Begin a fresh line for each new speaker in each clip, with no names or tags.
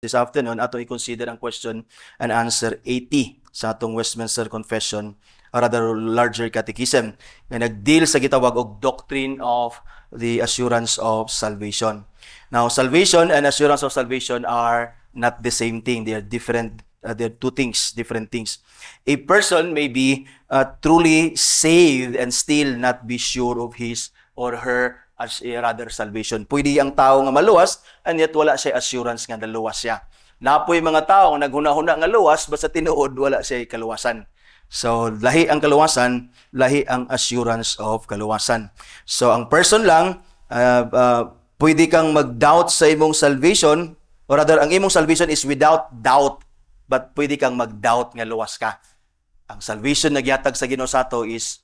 this afternoon, atong i-consider ang question and answer 80 sa atong Westminster Confession, or rather larger catechism, na nagdeal sa gitawag og doctrine of the assurance of salvation. Now, salvation and assurance of salvation are not the same thing. They are different. They're two things, different things. A person may be truly saved and still not be sure of his or her as rather salvation. Pwede ang tao nga maluwas and yet wala siya assurance nga naluwas siya. Napoy mga tao nga naghuna-huna nga luwas basta tinuod wala siya kaluwasan. So, lahi ang kaluwasan, lahi ang assurance of kaluwasan. So, ang person lang, pwede kang mag-doubt sa imong salvation, or rather, ang imong salvation is without doubt, but pwede kang mag-doubt nga luwas ka. Ang salvation na gihatag sa Ginoo sato is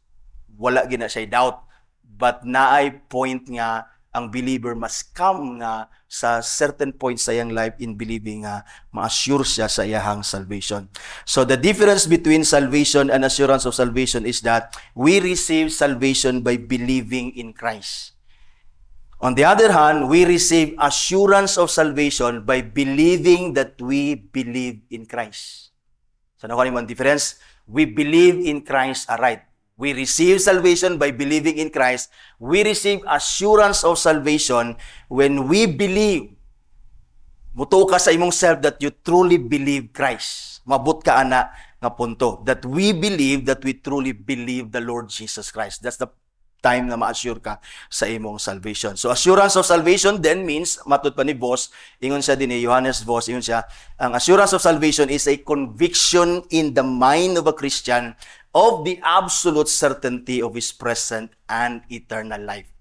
wala gina siya doubt, but naay point nga ang believer must come nga sa certain point sa iyang life in believing nga ma-assure siya sa iyang salvation. So the difference between salvation and assurance of salvation is that we receive salvation by believing in Christ. On the other hand, we receive assurance of salvation by believing that we believe in Christ. So nakuha niyo ang difference? We believe in Christ aright. We receive salvation by believing in Christ. We receive assurance of salvation when we believe. Muto ka sa imong self that you truly believe Christ. Mabot ka ana nga punto. That we believe that we truly believe the Lord Jesus Christ. That's the time na ma-assure ka sa imong salvation. So assurance of salvation then means, matud pa ni Vos, ingon siya din ni Johannes Vos, ingon siya, ang assurance of salvation is a conviction in the mind of a Christian of the absolute certainty of his present and eternal life.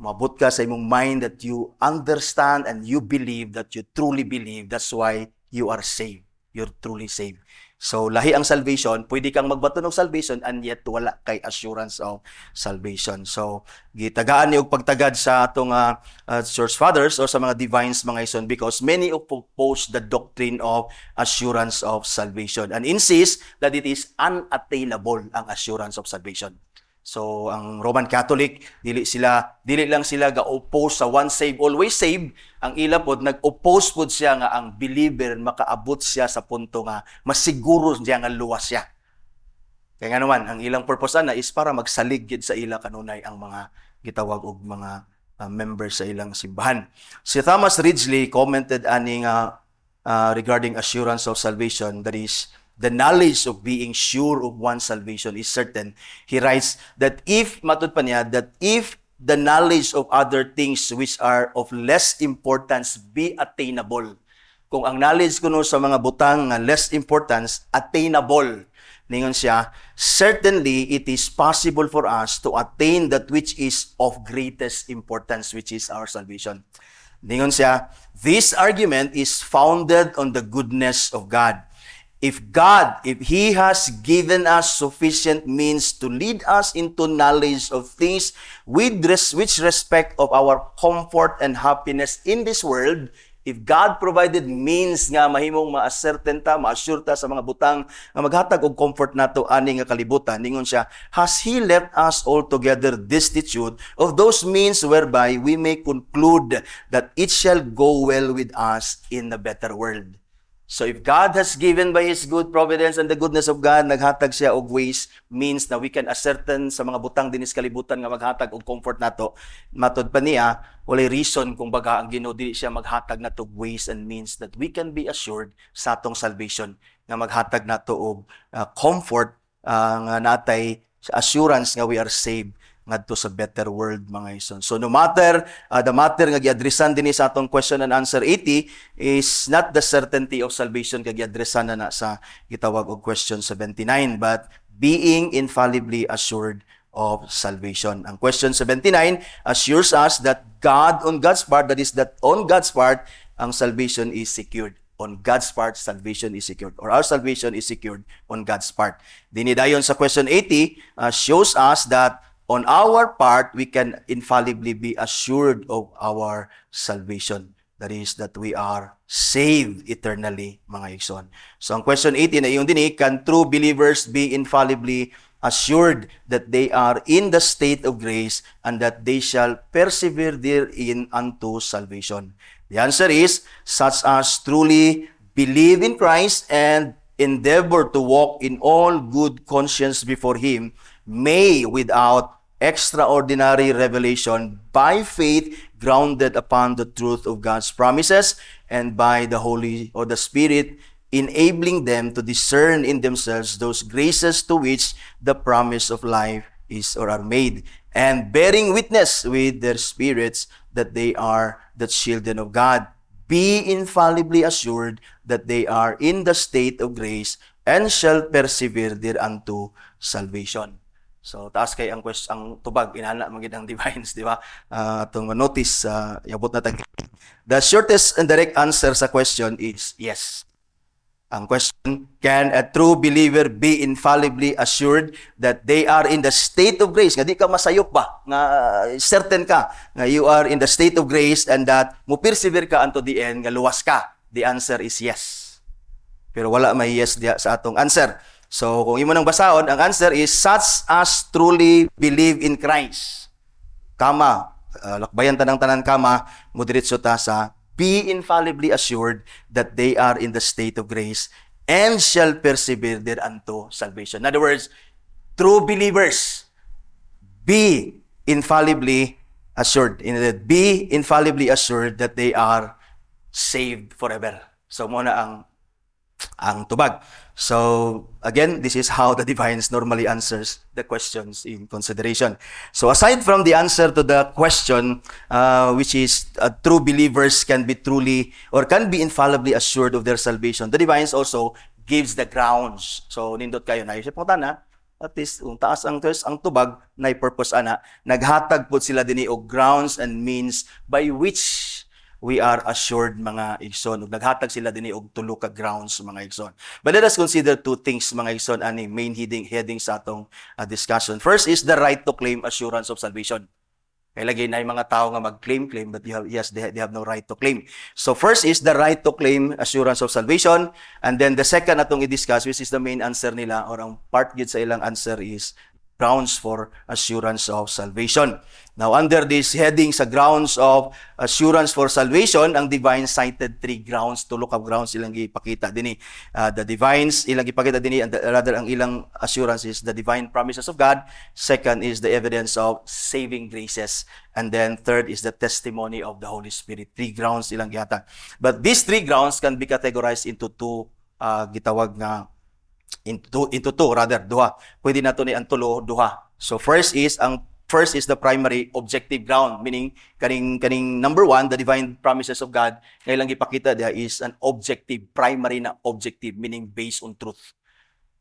Mabot ka sa imong mind that you understand and you believe that you truly believe. That's why you are saved. You're truly saved. So, lahi ang salvation, pwede kang magbato ng salvation and yet wala kay assurance of salvation. So, gitagaan niyo og pagtagad sa atong church fathers or sa mga divines mga ison because many oppose the doctrine of assurance of salvation and insist that it is unattainable ang assurance of salvation. So, ang Roman Catholic, dili lang sila ga-oppose sa once saved, always saved. Ang ila pod, nag-oppose pod siya nga ang believer makaabot siya sa punto nga masiguro siya nga luwas siya. Kaya nga naman, ang ilang purpose na is para magsalig gid sa ila kanunay ang mga gitawag og mga members sa ilang simbahan. Si Thomas Ridgely commented ani nga regarding assurance of salvation, that is, the knowledge of being sure of one's salvation is certain. He writes that if the knowledge of other things which are of less importance be attainable, kung ang knowledge kuno sa mga butang nga less importance attainable, ningon siya, certainly it is possible for us to attain that which is of greatest importance, which is our salvation. Ningon siya, this argument is founded on the goodness of God. If He has given us sufficient means to lead us into knowledge of things with which respect of our comfort and happiness in this world, if God provided means nga mahimong ma-ascertain ta, ma-assure ta sa mga butang nga maghatag og comfort nato ani nga kalibutan, ningon siya, has He left us altogether destitute of those means whereby we may conclude that it shall go well with us in the better world. So if God has given by His good providence and the goodness of God, naghatag siya og ways, means na we can ascertain sa mga butang dinis kalibutan nga maghatag og comfort nato, matod pa niya, walay reason kung baga ang Ginoo dili siya maghatag nato og ways and means that we can be assured sa atong salvation, nga maghatag nato og comfort nga natay assurance nga we are saved ngadto sa better world mga ison. So no matter the matter nga giadresan dinhi sa atong question and answer 80 is not the certainty of salvation kag giadresan na sa gitawag og question 79, but being infallibly assured of salvation. Ang question 79 assures us that on God's part, ang salvation is secured. On God's part, salvation is secured. Or our salvation is secured on God's part. Dinidayon sa question 80 shows us that on our part, we can infallibly be assured of our salvation. That is, that we are saved eternally, mga igsoon. So, ang question 80 na iyon din, can true believers be infallibly assured that they are in the state of grace and that they shall persevere therein unto salvation? The answer is, such as truly believe in Christ and endeavor to walk in all good conscience before Him, may, without extraordinary revelation, by faith grounded upon the truth of God's promises, and by the Holy or the Spirit, enabling them to discern in themselves those graces to which the promise of life is or are made, and bearing witness with their spirits that they are the children of God, be infallibly assured that they are in the state of grace and shall persevere thereunto salvation. So, taas kay ang tubag, inana magid ang divines, di ba? Atong notice, yabot na tag. The shortest and direct answer sa question is yes. Ang question, can a true believer be infallibly assured that they are in the state of grace? Nga di ka masayop ba? Nga certain ka nga you are in the state of grace and that mo persevere ka unto the end, nga luwas ka. The answer is yes. Pero wala may yes diya sa atong answer. So, kung imo nang basahon, ang answer is, such as truly believe in Christ. Kama, lakbayan tanang-tanan kama, mo diretso ta sa, be infallibly assured that they are in the state of grace and shall persevere thereunto salvation. In other words, true believers, be infallibly assured. Be infallibly assured that they are saved forever. So, muna ang tubag. So, again, this is how the divines normally answers the questions in consideration. So, aside from the answer to the question, which is true believers can be truly or can be infallibly assured of their salvation, the divines also gives the grounds. So, nindot kayo na. Isip mo na, at least, taas ang tubag, na purpose ana, naghatag po sila din og grounds and means by which we are assured, mga igsoon. Naghatag sila din og tulo ka grounds, mga igsoon. But let us consider two things, mga igsoon, ani main heading sa atong discussion. First is the right to claim assurance of salvation. Kaya lagi na yung mga tao nga mag-claim, but they have no right to claim. So first is the right to claim assurance of salvation. And then the second atong i-discuss, which is the main answer nila, or ang part gid sa ilang answer is grounds for assurance of salvation. Now, under this heading sa grounds of assurance for salvation, ang divine cited three grounds, tulo ka grounds ilang ipakita dinhi. The divines ilang ipakita dinhi, and rather ang ilang assurance is the divine promises of God. Second is the evidence of saving graces. And then third is the testimony of the Holy Spirit. Three grounds ilang gihatag. But these three grounds can be categorized into two, gitawag nga into two, rather duha. Pwede nato ni ang tulo duha. So first is the primary objective ground, meaning kaning number one, the divine promises of God, kailang ipakita dia is an objective, primary na objective, meaning based on truth.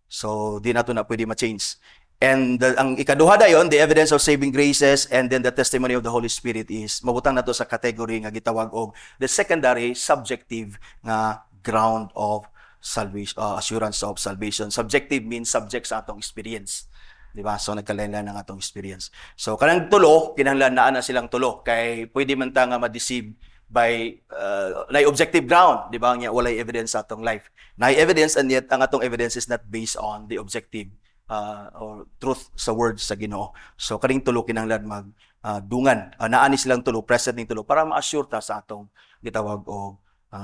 So di nato na pwede ma-change. And ang ikaduha dayon, the evidence of saving graces, and then the testimony of the Holy Spirit is mabutang nato sa category nga gitawag og the secondary subjective nga ground of salvation, assurance of salvation. Subjective means subject sa atong experience. Di ba? So, nagkalain-lain ang atong experience. So, kanang tulo, kinahanglan na silang tulo. Kay pwede man ta nga ma-deceive by objective ground. Di ba? Nga walay evidence sa atong life. Evidence, and yet, ang atong evidence is not based on the objective or truth sa words sa Ginoo. So, kaning tulo kinahanglan dungan. Naani silang tulo, present ning tulo, para ma-assure ta sa atong gitawag o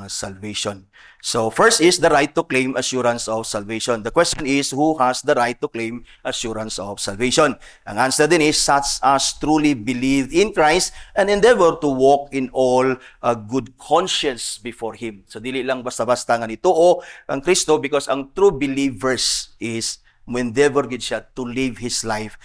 salvation. So, first is the right to claim assurance of salvation. The question is, who has the right to claim assurance of salvation? Ang answer din is, such as truly believe in Christ and endeavor to walk in all good conscience before Him. So, dili lang basta-basta nga nituo ang Kristo, because ang true believers is endeavor gid siya to live his life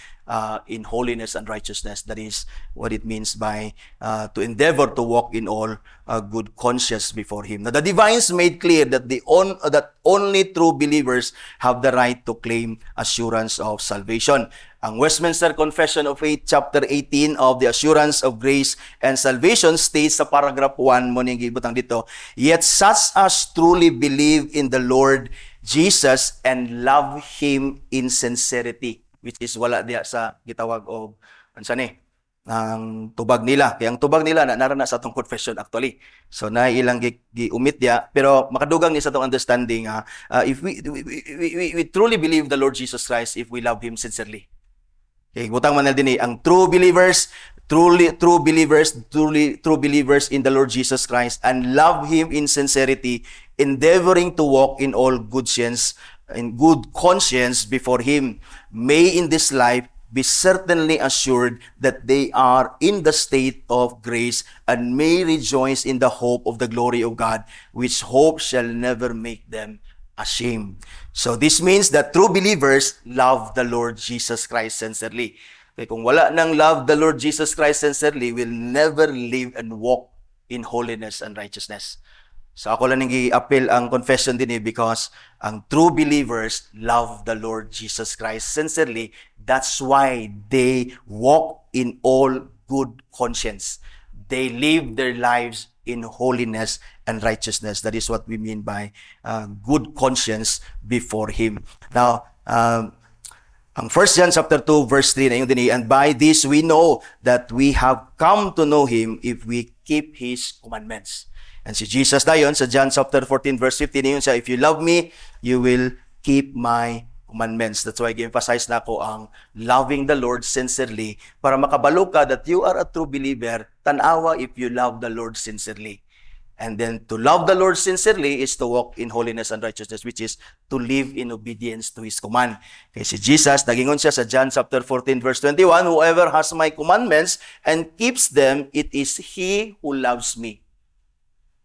in holiness and righteousness. That is what it means by to endeavor to walk in all good conscience before Him. Now, the divines made clear that that only true believers have the right to claim assurance of salvation. Ang Westminster Confession of Faith, chapter 18 of the Assurance of Grace and Salvation states sa paragraph 1 mo ning gibutang dito, yet such as truly believe in the Lord Jesus and love Him in sincerity, which is wala diya sa gitawag og ansa ni ang tubag nila. Kaya ang tubag nila narana sa atong confession actually. So na ilang giumit diya, pero makadugang ni sa atong understanding if we truly believe the Lord Jesus Christ if we love Him sincerely. Okay, butang man din ang true believers true believers in the Lord Jesus Christ and love Him in sincerity, endeavoring to walk in all good conscience before Him, may in this life be certainly assured that they are in the state of grace and may rejoice in the hope of the glory of God, which hope shall never make them ashamed. So this means that true believers love the Lord Jesus Christ sincerely. Kaya kung wala nang love the Lord Jesus Christ sincerely, will never live and walk in holiness and righteousness. So ako lang nag-i-appeal ang confession din because ang true believers love the Lord Jesus Christ sincerely. That's why they walk in all good conscience. They live their lives in holiness and righteousness. That is what we mean by good conscience before Him. Now, ang 1 John chapter 2 verse 3 na yung din, and by this we know that we have come to know Him if we keep His commandments. And si Jesus na yun, sa John chapter 14 verse 15 yun siya, if you love me, you will keep my commandments. That's why I-emphasize na ako ang loving the Lord sincerely para makabalo ka that you are a true believer. Tanawa if you love the Lord sincerely. And then to love the Lord sincerely is to walk in holiness and righteousness, which is to live in obedience to His command. Kaya si Jesus, nagingon siya sa John chapter 14 verse 21, whoever has my commandments and keeps them, it is he who loves me.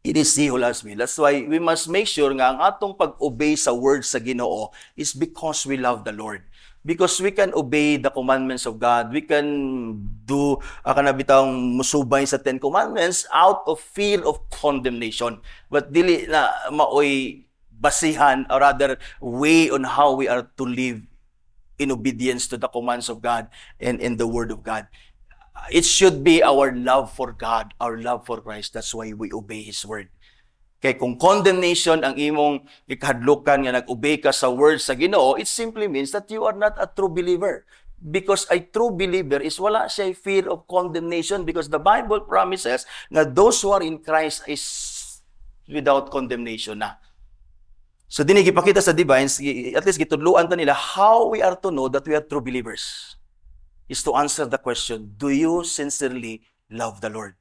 It is He who loves me. That's why we must make sure nga ang atong pag-obey sa words sa Ginoo is because we love the Lord. Because we can obey the commandments of God. We can do, kanabitang musubay sa 10 Commandments out of fear of condemnation. But dili na maoy basihan, or rather, way on how we are to live in obedience to the commands of God and in the Word of God. It should be our love for God, our love for Christ. That's why we obey His Word. Kaya kung condemnation ang imong ikahadlukan nga nag-obey ka sa words sa Ginoo, it simply means that you are not a true believer. Because a true believer is wala siya fear of condemnation, because the Bible promises na those who are in Christ is without condemnation na. So dinig ipakita sa Divines, at least gitudluan ta nila how we are to know that we are true believers. Is to answer the question, do you sincerely love the Lord?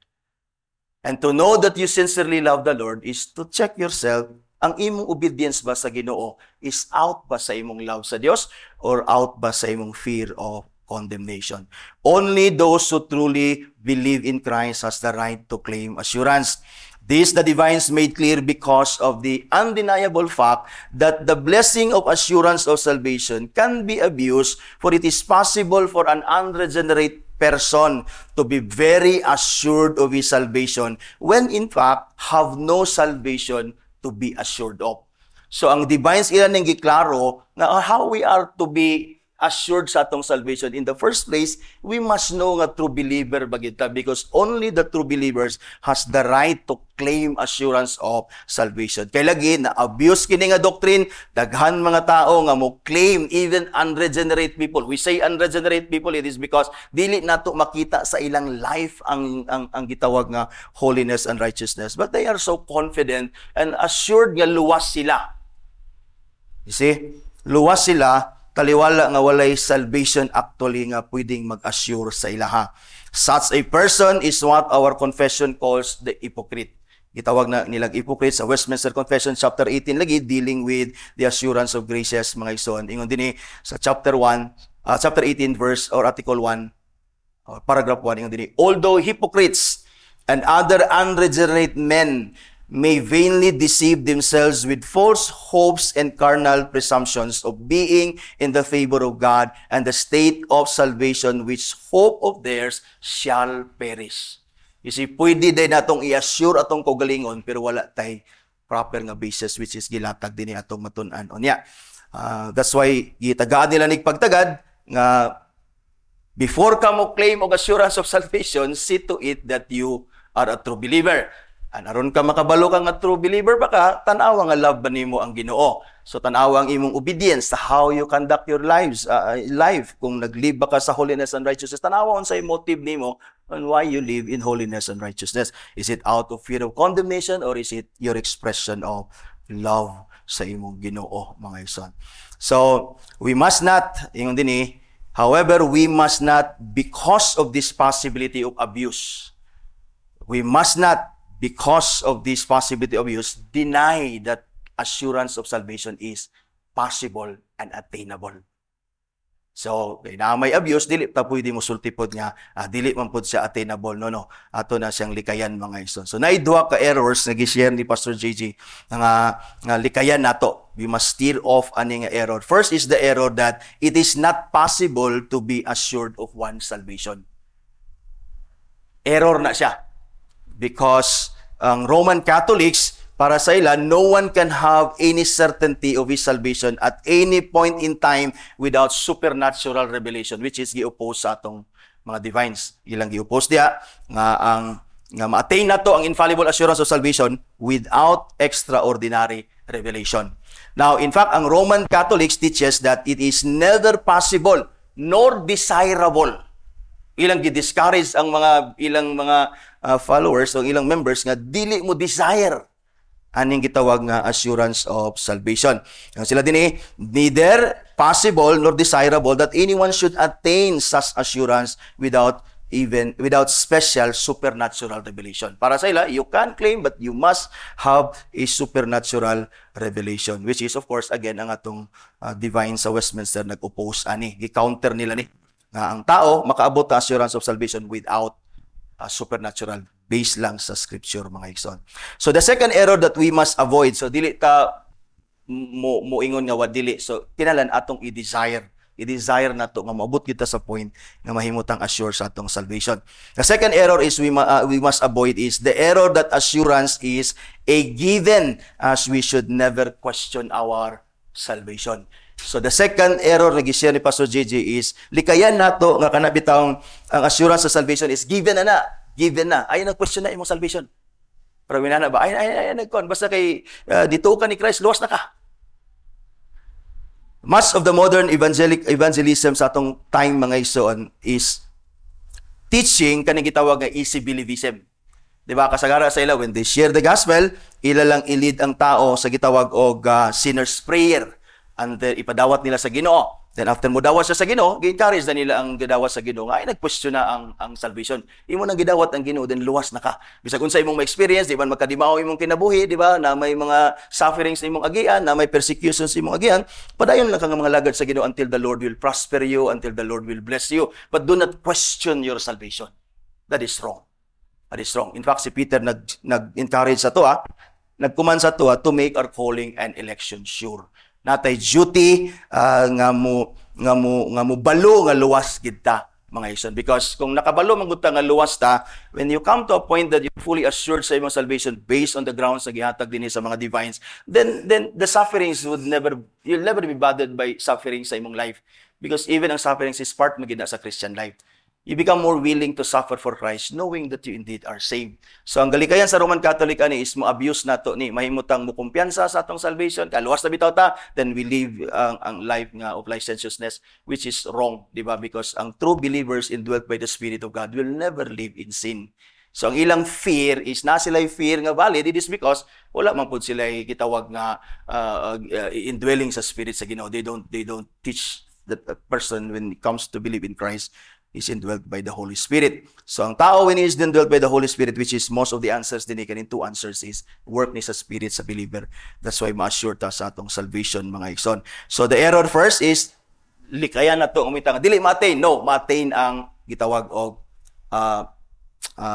And to know that you sincerely love the Lord is to check yourself, ang imong obedience ba sa Ginoo is out ba sa imong love sa Dios or out ba sa imong fear of condemnation? Only those who truly believe in Christ has the right to claim assurance. This the Divines made clear because of the undeniable fact that the blessing of assurance of salvation can be abused, for it is possible for an unregenerate person to be very assured of his salvation when in fact have no salvation to be assured of. So ang Divines ilan ning giklaro na how we are to be assured sa atong salvation. In the first place, we must know nga true believer ba kita, because only the true believers has the right to claim assurance of salvation. Kay lagi na abuse kini nga doctrine, daghan mga tao nga mo claim, even unregenerate people. We say unregenerate people, it is because dili nato makita sa ilang life ang gitawag nga holiness and righteousness. But they are so confident and assured nga luwas sila. You see? Luwas sila, taliwala nga walay salvation actually nga pwedeng mag-assure sa ilaha. Such a person is what our confession calls the hypocrite. Gitawag na nilang hypocrite sa Westminster Confession chapter 18 lagi, dealing with the assurance of graces mga igsoon. Ingon dinhi sa chapter 18 verse or article 1 or paragraph 1, ingon dinhi, although hypocrites and other unregenerate men may vainly deceive themselves with false hopes and carnal presumptions of being in the favor of God and the state of salvation, which hope of theirs shall perish. You see, pwede din natong i-assure atong kaugalingon, pero wala tay proper nga basis, which is gilatag din atong matun-an. Onya. That's why gitagaan nila nig pagtagad nga before ka mo claim og assurance of salvation, see to it that you are a true believer. And aron ka makabalo ka nga true believer baka tanawa nga love ba nimo ang Ginoo. So tanawa ang imong obedience sa how you conduct your life. Kung naglive ba ka sa holiness and righteousness, tanawa unsay motive nimo on why you live in holiness and righteousness. Is it out of fear of condemnation or is it your expression of love sa imong Ginoo, mga igsoon? So we must not, ingon dinhi, However, we must not, because of this possibility of abuse, we must not, because of this possibility of abuse, deny that assurance of salvation is possible and attainable. So, kay na may abuse, dili ta pwede mo sultipod nga, dili man pud siya attainable. No. Ato na siyang likayan, mga igsoon. So, naidwa ka errors na gi-share ni Pastor JJ nga likayan nato. We must steer off ani nga error. First is the error that it is not possible to be assured of one's salvation. Error na siya. Because ang Roman Catholics, para sa ila, no one can have any certainty of his salvation at any point in time without supernatural revelation, which is gi-oppose sa atong mga divines. Ilang gi-oppose diya nga ma-attain nato ang infallible assurance of salvation without extraordinary revelation. Now, in fact, ang Roman Catholics teaches that it is neither possible nor desirable. Ilang gi-discourage ang ilang mga followers o ilang members nga dili mo desire aning gitawag nga assurance of salvation. Ang sila din neither possible nor desirable that anyone should attain such assurance without special supernatural revelation. Para sa ila, you can claim but you must have a supernatural revelation, which is of course again ang atong divine sa Westminster nag-oppose ani. Gi-counter nila ni nga ang tao makaabot ta assurance of salvation without supernatural, based lang sa scripture, mga igsoon. So the second error that we must avoid, so dili ta moingon nga dili, so kinalan atong i-desire nato nga maabot kita sa point nga mahimutang assure sa atong salvation. The second error is we must avoid is the error that assurance is a given, as we should never question our salvation. So the second error na gi-share ni Pastor JJ is likayan nato nga kanabitang ang assurance sa salvation is given na. Ay nag-question na imong salvation. Pero minana ba ay nagkon basta kay dito ka ni Christ, luwas na ka. Much of the modern evangelism sa atong time, mga igsoon, is teaching kaning gitawag nga easy believism. Diba? Kasagara sa ila when they share the gospel, ila lang ilid ang tao sa gitawag og sinner's prayer. And then, ipadawat nila sa Ginoo. Then after mo dawat siya sa Ginoo, gi-encourage na nila ang gidawat sa Ginoo nga ay nag-question na ang salvation. Imo nang gidawat ang Ginoo, then luwas na ka. Bisag unsa imong ma-experience, di ba magkadimaw imong kinabuhi, di ba, na may mga sufferings sa imong agian, na may persecutions sa imong agian, padayon lang ka nga mga lagad sa Ginoo until the Lord will prosper you, until the Lord will bless you. But do not question your salvation. That is wrong. That is wrong. In fact, si Peter nag-encourage sa to, nagkuman sa to, to make our calling and election sure. Natay duty nga mo balo nga luwas gid ta, mga igsoon, because kung nakabalo man gud ta nga luwas ta, when you come to a point that you fully assured sa imong salvation based on the grounds nga gihatag dinhi sa mga divines, then the sufferings you'll never be bothered by suffering sa imong life, because even ang sufferings is part magid na sa Christian life. You become more willing to suffer for Christ, knowing that you indeed are saved. So, ang galikayan sa Roman Catholic is mo-abuse nato ni mahimutang mo kumpiyansa sa atong salvation, kaluwas na bitaw ta, then we live ang life nga of licentiousness, which is wrong, di ba? Because ang true believers indwelt by the Spirit of God will never live in sin. So, ang ilang fear is na sila'y fear nga valid, it is because wala man po sila'y kitawag nga indwelling sa Spirit sa Ginoo. They don't teach that a person when it comes to believe in Christ is indwelt by the Holy Spirit. So, ang tao when he is indwelt by the Holy Spirit, which is most of the answers din kanin two answers is work ni sa Spirit sa believer. That's why ma-assure ta sa atong salvation, mga igsoon. So, the error first is likayan na to umitang dili ma-attain. No, ma-attain ang gitawag og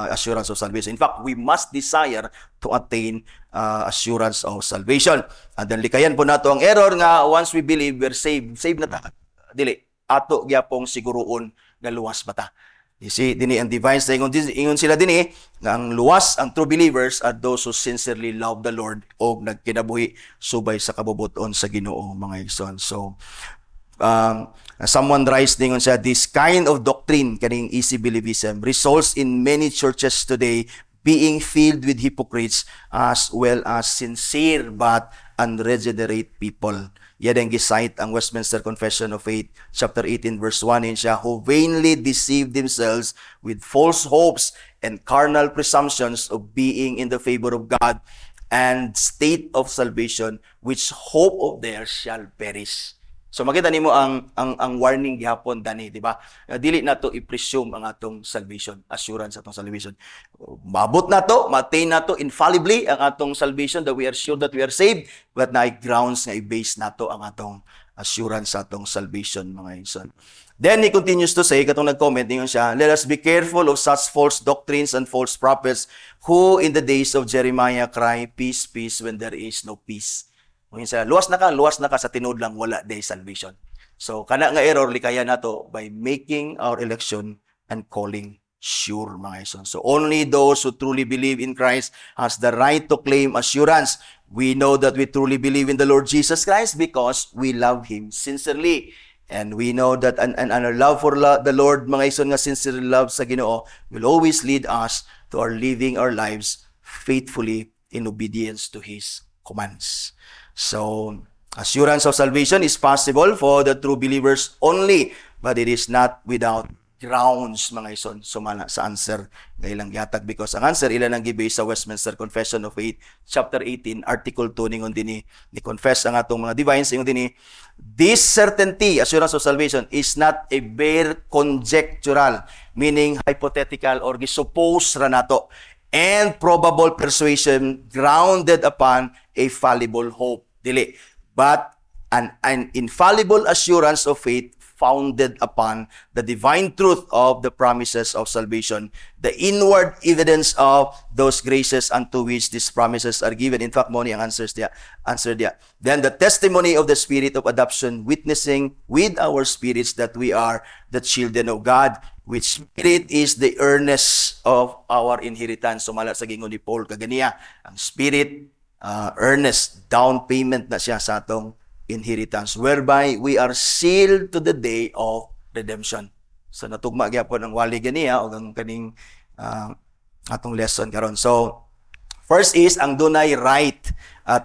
assurance of salvation. In fact, we must desire to attain assurance of salvation. And then likayan po nato ang error nga once we believe we're saved. Saved na ta. Dili ato gyapong siguroon nga luwas bata. You see, dini ang divines na ingon sila dini nga ang luwas, ang true believers are those who sincerely love the Lord o nagkinabuhi subay sa kabubuton sa Ginoo, mga igsoon. So, someone writes dingon siya, this kind of doctrine, kaning easy believism, results in many churches today being filled with hypocrites as well as sincere but unregenerate people. Yan ang gisite ang Westminster Confession of Faith, chapter 18, verse 1, in siya, who vainly deceive themselves with false hopes and carnal presumptions of being in the favor of God and state of salvation, which hope of theirs shall perish. So makita nimo ang warning gihapon dani, di ba? Dili nato i-presume ang atong salvation, assurance atong salvation. Mabot nato, maintain nato infallibly ang atong salvation, that we are sure that we are saved, but na grounds nga i-base nato ang atong assurance sa atong salvation, mga igsoon. Then he continues to say, katong nag-comment ningon siya, let us be careful of such false doctrines and false prophets who in the days of Jeremiah cry, peace, peace, when there is no peace. Minsan, luwas na ka sa tinud lang, wala day salvation. So, kana nga error, likaya nato by making our election and calling sure, mga ison. So, only those who truly believe in Christ has the right to claim assurance. We know that we truly believe in the Lord Jesus Christ because we love Him sincerely. And we know that our love for the Lord, mga ison, nga sincere love sa Ginoo will always lead us to our living our lives faithfully in obedience to His commands. So, assurance of salvation is possible for the true believers only, but it is not without grounds, mga ison, sumala sa answer nga ilang gihatag, because ang answer ilan ang gibase sa Westminster Confession of Faith, chapter 18, article 2, ningon dinhi ni confess ang atong mga divines, ningon dinhi, this certainty, assurance of salvation, is not a bare conjectural, meaning hypothetical or gisuppose ra nato, and probable persuasion grounded upon a fallible hope. Dili. But an infallible assurance of faith founded upon the divine truth of the promises of salvation, the inward evidence of those graces unto which these promises are given. In fact, mo ni ang answer dia. Then the testimony of the Spirit of adoption, witnessing with our spirits that we are the children of God, which Spirit is the earnest of our inheritance. Sumala sa gingon ni Paul kaganiya, ang Spirit earnest, down payment na siya sa atong inheritance, whereby we are sealed to the day of redemption. So natugma gyapon ang wali ganiya o ang kaning atong lesson karon. So first is ang dunay right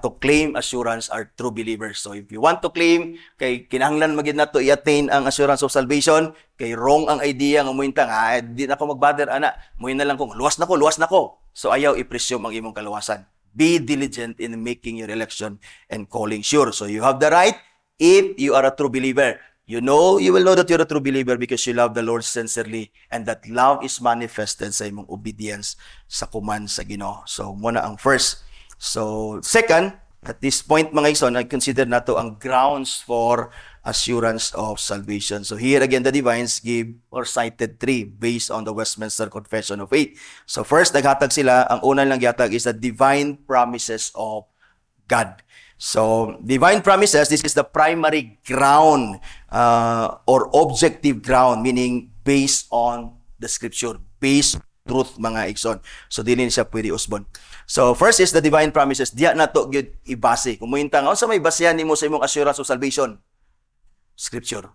to claim assurance are true believers. So if you want to claim kay kinahanglan magid nato i-attain ang assurance of salvation, kay wrong ang idea nga muintang di na ko mag-bother ana, muin na lang kung luwas na ko. So ayaw i-presume ang imong kaluwasan. Be diligent in making your election and calling sure. So you have the right if you are a true believer. You will know that you're a true believer because you love the Lord sincerely, and that love is manifested sa imong obedience sa command sa Ginoo. So muna ang first. So second, at this point mga igsoon, I consider nato ang grounds for assurance of salvation. So here again, the divines give or cited three based on the Westminster Confession of Faith. So first, naghatag sila, ang una lang gihatag is the divine promises of God. So divine promises, this is the primary ground or objective ground, meaning based on the scripture, based truth, mga igsoon. So dili siya pwede usbon. So first is the divine promises. Diya nato gyud ibase. Kung muhintang unsa may basehan nimo sa imong assurance of salvation? Scripture.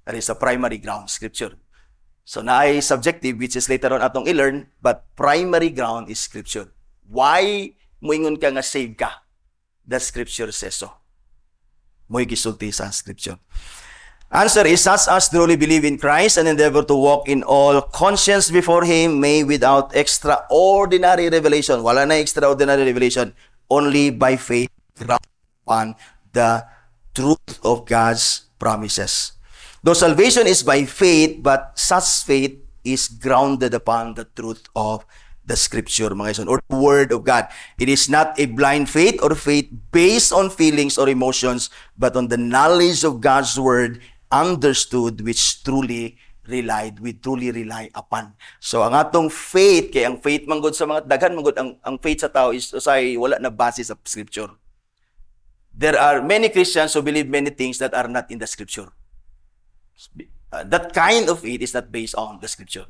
That is the primary ground, Scripture. So naay subjective, which is later on atong i-learn, but primary ground is Scripture. Why moingon ka nga save ka? The Scripture says so. Mo'y gisulti sa Scripture. Answer is, such as truly believe in Christ and endeavor to walk in all conscience before Him, may without extraordinary revelation, wala na extraordinary revelation, only by faith, ground upon the truth of God's promises. Though salvation is by faith, but such faith is grounded upon the truth of the Scripture, mga ison, or the Word of God. It is not a blind faith or faith based on feelings or emotions, but on the knowledge of God's Word, understood, which we truly rely upon. So ang atong faith, kay ang faith manggod sa mga daghan manggod ang faith sa tao is usay wala na base sa Scripture. There are many Christians who believe many things that are not in the Scripture. That kind of faith is not based on the Scripture.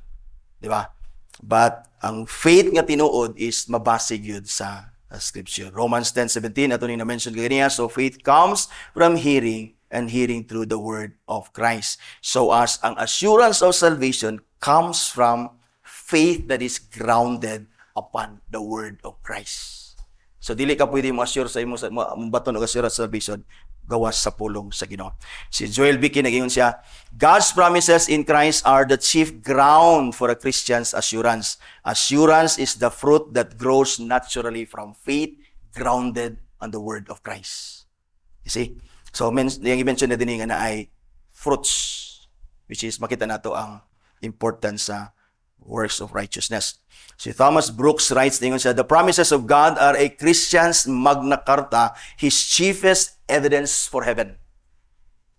Di ba? But ang faith nga tinuod is mabase gyud sa Scripture. Romans 10:17, ato ni na-mention kaniya, so faith comes from hearing, and hearing through the word of Christ. So as ang assurance of salvation comes from faith that is grounded upon the word of Christ. So dili ka pwede mo-assure sa imo sa baton og assurance salvation gawas sa pulong sa Ginoo. Si Joel Bicky nagingon siya, God's promises in Christ are the chief ground for a Christian's assurance. Assurance is the fruit that grows naturally from faith grounded on the word of Christ. You see? So, yung i-mention na din nga na ay fruits, which is makita nato ang importance sa works of righteousness. Si Thomas Brooks writes ningon siya, the promises of God are a Christian's Magna Carta, his chiefest evidence for heaven.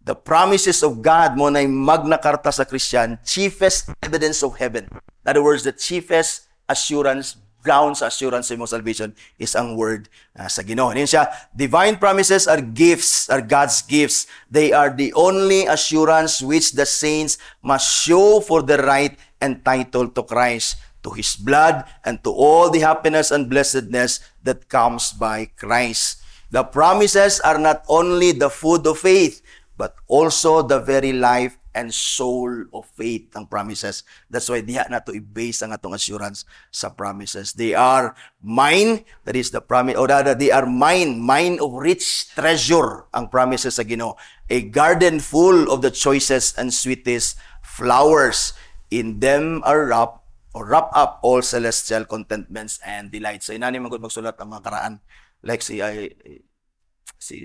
The promises of God mo na Magna Carta sa Christian, chiefest evidence of heaven. In other words, the chiefest assurance, ground sa assurance sa imong salvation is ang word sa Ginoo. Niyon siya, divine promises are gifts, are God's gifts. They are the only assurance which the saints must show for the right and title to Christ, to His blood, and to all the happiness and blessedness that comes by Christ. The promises are not only the food of faith, but also the very life and soul of faith ang promises. That's why diha na to i-base ang atong assurance sa promises. They are mine, that is the promise, or rather, they are mine of rich treasure ang promises sa Ginoo. A garden full of the choicest and sweetest flowers. In them are wrap up all celestial contentments and delights. So inani man gud magsulat ang mga karaan. Like si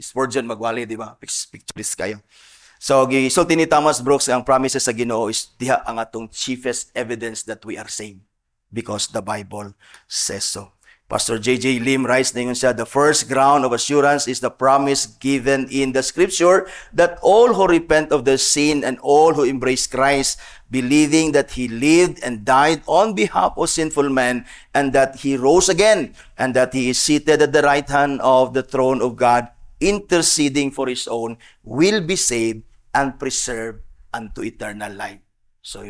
Spurgeon magwali, di ba? Picturist kayo. So, gisulti ni Thomas Brooks, ang promises sa Ginoo is diha ang atong chiefest evidence that we are saved because the Bible says so. Pastor J.J. Lim writes ningon siya, the first ground of assurance is the promise given in the Scripture that all who repent of their sin and all who embrace Christ, believing that He lived and died on behalf of sinful men and that He rose again and that He is seated at the right hand of the throne of God, interceding for His own, will be saved and preserved unto eternal life. So,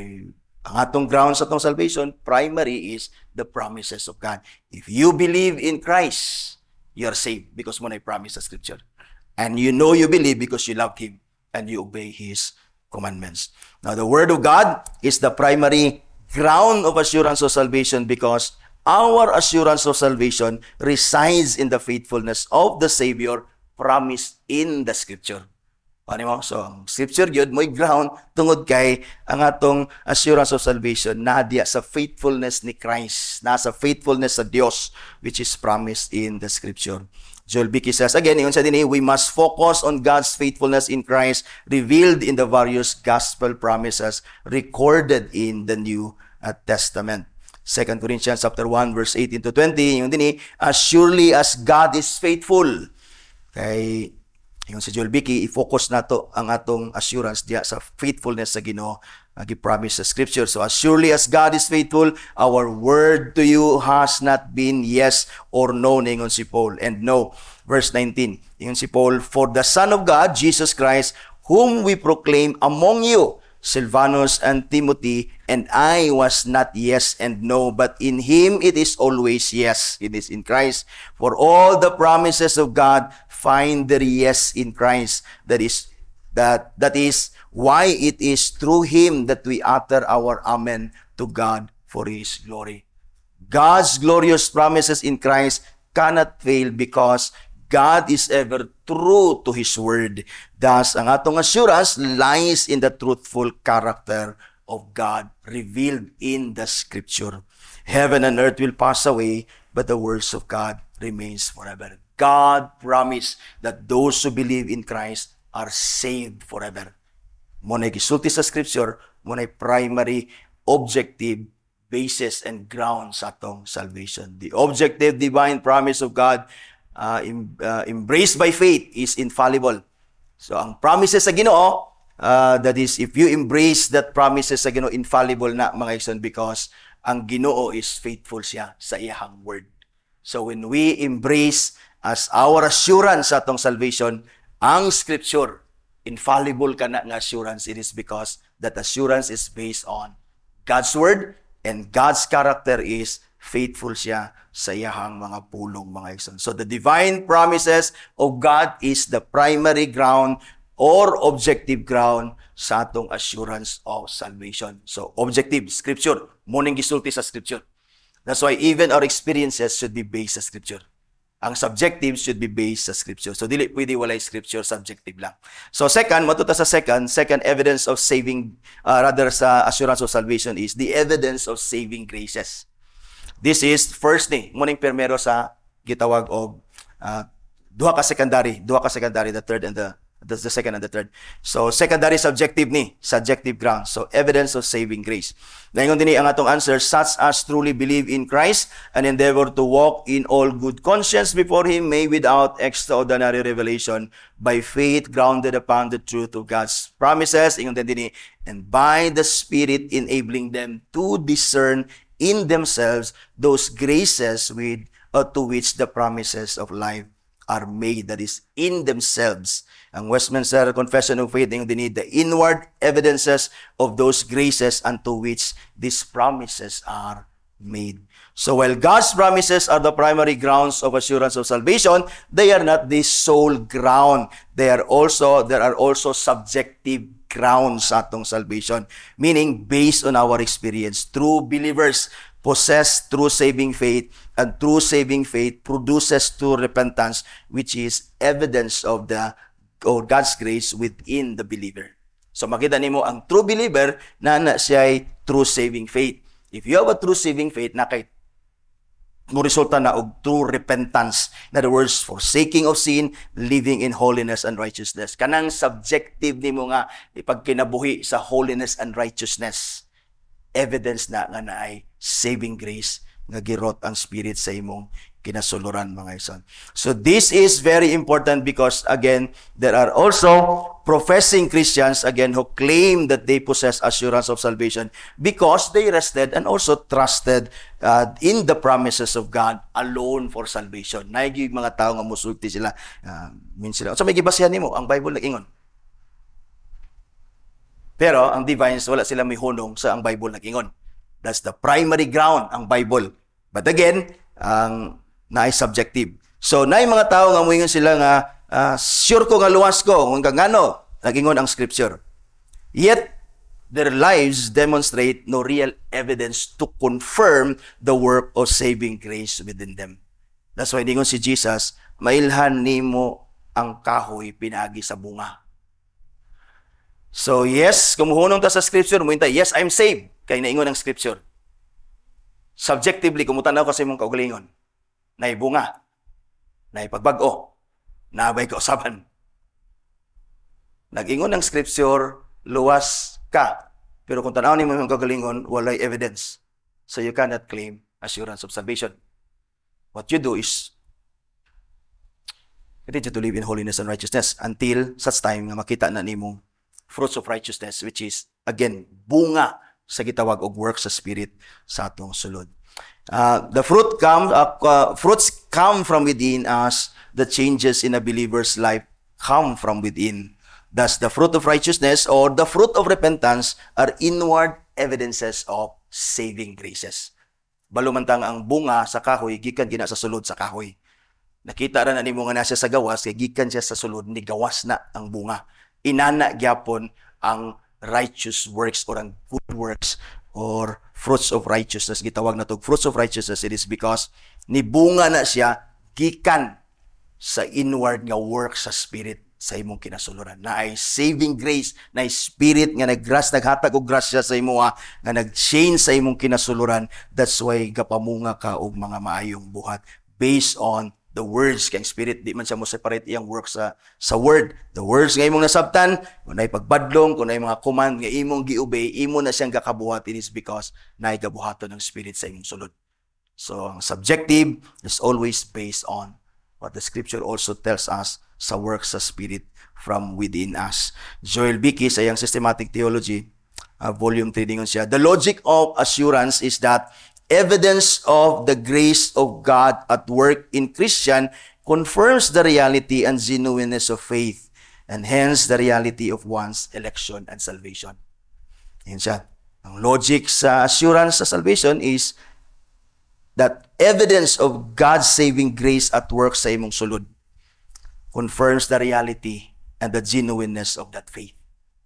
ang atong ground sa atong salvation, primary is the promises of God. If you believe in Christ, you are saved because mo na promise sa Scripture. And you know you believe because you love Him and you obey His commandments. Now, the Word of God is the primary ground of assurance of salvation because our assurance of salvation resides in the faithfulness of the Savior promised in the Scripture. Paano mo? So, ang Scripture yun, mo'y ground tungod kay ang atong assurance of salvation na diya sa faithfulness ni Christ, nasa faithfulness sa Dios, which is promised in the Scripture. Joel Bicky says, again, yun sa din, we must focus on God's faithfulness in Christ revealed in the various gospel promises recorded in the New Testament. 2 Corinthians chapter 1, verse 18 to 20, yun din, as surely as God is faithful. Kay yung si Joel Bicky, i-focus nato ang atong assurance diya sa faithfulness sa Ginoo gi-promise sa Scripture. So as surely as God is faithful, our word to you has not been yes or no, ningon si Paul. And no, verse 19, ningon si Paul, for the Son of God, Jesus Christ, whom we proclaim among you, Silvanus and Timothy, and I was not yes and no, but in Him it is always yes. It is in Christ. For all the promises of God find their yes in Christ. That is why it is through Him that we utter our amen to God for His glory. God's glorious promises in Christ cannot fail because God is ever true to His word. Thus, ang atong assurance lies in the truthful character of God revealed in the Scripture. Heaven and earth will pass away, but the words of God remains forever. God promised that those who believe in Christ are saved forever. Muna gisulti sa Scripture, muna primary, objective basis and ground sa atong salvation. The objective divine promise of God embraced by faith is infallible. So, ang promises sa Ginoo, that is, if you embrace that promises sa Ginoo, infallible na, mga igsoon, because ang Ginoo is faithful siya sa iyang word. So, when we embrace as our assurance sa atong salvation, ang Scripture, infallible ka na nga assurance, it is because that assurance is based on God's word, and God's character is faithful siya sa iyahang mga pulong, mga igsoon. So the divine promises of God is the primary ground or objective ground sa atong assurance of salvation. So objective, Scripture. Muning gisulti sa Scripture. That's why even our experiences should be based sa Scripture. Ang subjective should be based sa Scripture. So dili pwede walay Scripture, subjective lang. So second, matuta sa second evidence of saving, rather sa assurance of salvation is the evidence of saving graces. This is first ni, muning primero sa gitawag og duha ka secondary, the third and the That's the second and the third. So, secondary subjective ni, subjective ground. So, evidence of saving grace. Ngayon din ang atong answer, such as truly believe in Christ and endeavor to walk in all good conscience before Him, may without extraordinary revelation, by faith grounded upon the truth of God's promises, and by the Spirit enabling them to discern in themselves those graces to which the promises of life are made, that is, in themselves. Ang Westminster Confession of Faith, yung dinid, the inward evidences of those graces unto which these promises are made. So while God's promises are the primary grounds of assurance of salvation, they are not the sole ground. There are also subjective grounds sa atong salvation, meaning based on our experience. True believers possess true saving faith, and true saving faith produces true repentance, which is evidence of God's grace within the believer. So makita nimo ang true believer na siya ay true saving faith. If you have a true saving faith, mo resulta na og true repentance. In other words, forsaking of sin, living in holiness and righteousness. Kanang subjective nimo nga ipagkinabuhi sa holiness and righteousness. Evidence na nga naay saving grace nga girot ang Spirit sa imong kinasuluran, mga isan. So this is very important because, again, there are also professing Christians, again, who claim that they possess assurance of salvation because they rested and also trusted in the promises of God alone for salvation. Naigi mga tao nga musulti sila. So may gibasihan nimo ang Bible nag-ingon. Pero ang divines, wala sila may hunong sa ang Bible nag-ingon. That's the primary ground, ang Bible. But again, ang naay subjective. So, naay mga tao nga muingon sila nga, sure ko nga luwas ko, hanggang ngano, nag-ingon ang scripture. Yet, their lives demonstrate no real evidence to confirm the work of saving grace within them. That's why ningon si Jesus, mailhan nimo ang kahoy pinagi sa bunga. So, yes, kumuhunong ta sa scripture, muintay, yes, I'm saved. Kaya naingon ang scripture. Subjectively, kumutanaw ka sa imong kaugalingon. Naibunga. Naipagbago. Nabay kausaban. Nag-ingon ang scripture, luwas ka. Pero kung tanaw ni mo imong kaugalingon, walay evidence. So, you cannot claim assurance of salvation. What you do is continue to live in holiness and righteousness until such time nga makita na nimong fruits of righteousness, which is, again, bunga sa gitawag og work sa Spirit sa atong sulod. The fruits come from within us. The changes in a believer's life come from within. Thus, the fruit of righteousness or the fruit of repentance are inward evidences of saving graces. Balumantang ang bunga sa kahoy, gikan gina sa sulod sa kahoy. Nakita ra na nimo nga nasa sa gawas, kay gikan siya sa sulod, ni gawas na ang bunga. Inana gyapon ang righteous works or ang good works or fruits of righteousness. Gitawag na to fruits of righteousness. It is because ni bunga na siya gikan sa inward nga work sa Spirit sa imong kinasuluran. Na ay saving grace, na ay Spirit nga naghatag og grasya sa imo nga nag-change sa imong kinasuluran. That's why gapamunga ka og mga maayong buhat based on the words kay Spirit. Di man siya mo separate iyang work sa word. The words nga imong nasabtan, kung na'y pagbadlong, kung na'y mga command nga imong giobey, imo na siyang gakabuhat. It is because na'y gabuhaton ng Spirit sa imong sulod. So, ang subjective is always based on what the Scripture also tells us sa work sa Spirit from within us. Joel Bicky sa iyang Systematic Theology, Volume 3, dingon siya, the logic of assurance is that evidence of the grace of God at work in Christian confirms the reality and genuineness of faith, and hence the reality of one's election and salvation. Yan siya. Ang logic sa assurance sa salvation is that evidence of God's saving grace at work sa imong sulod confirms the reality and the genuineness of that faith.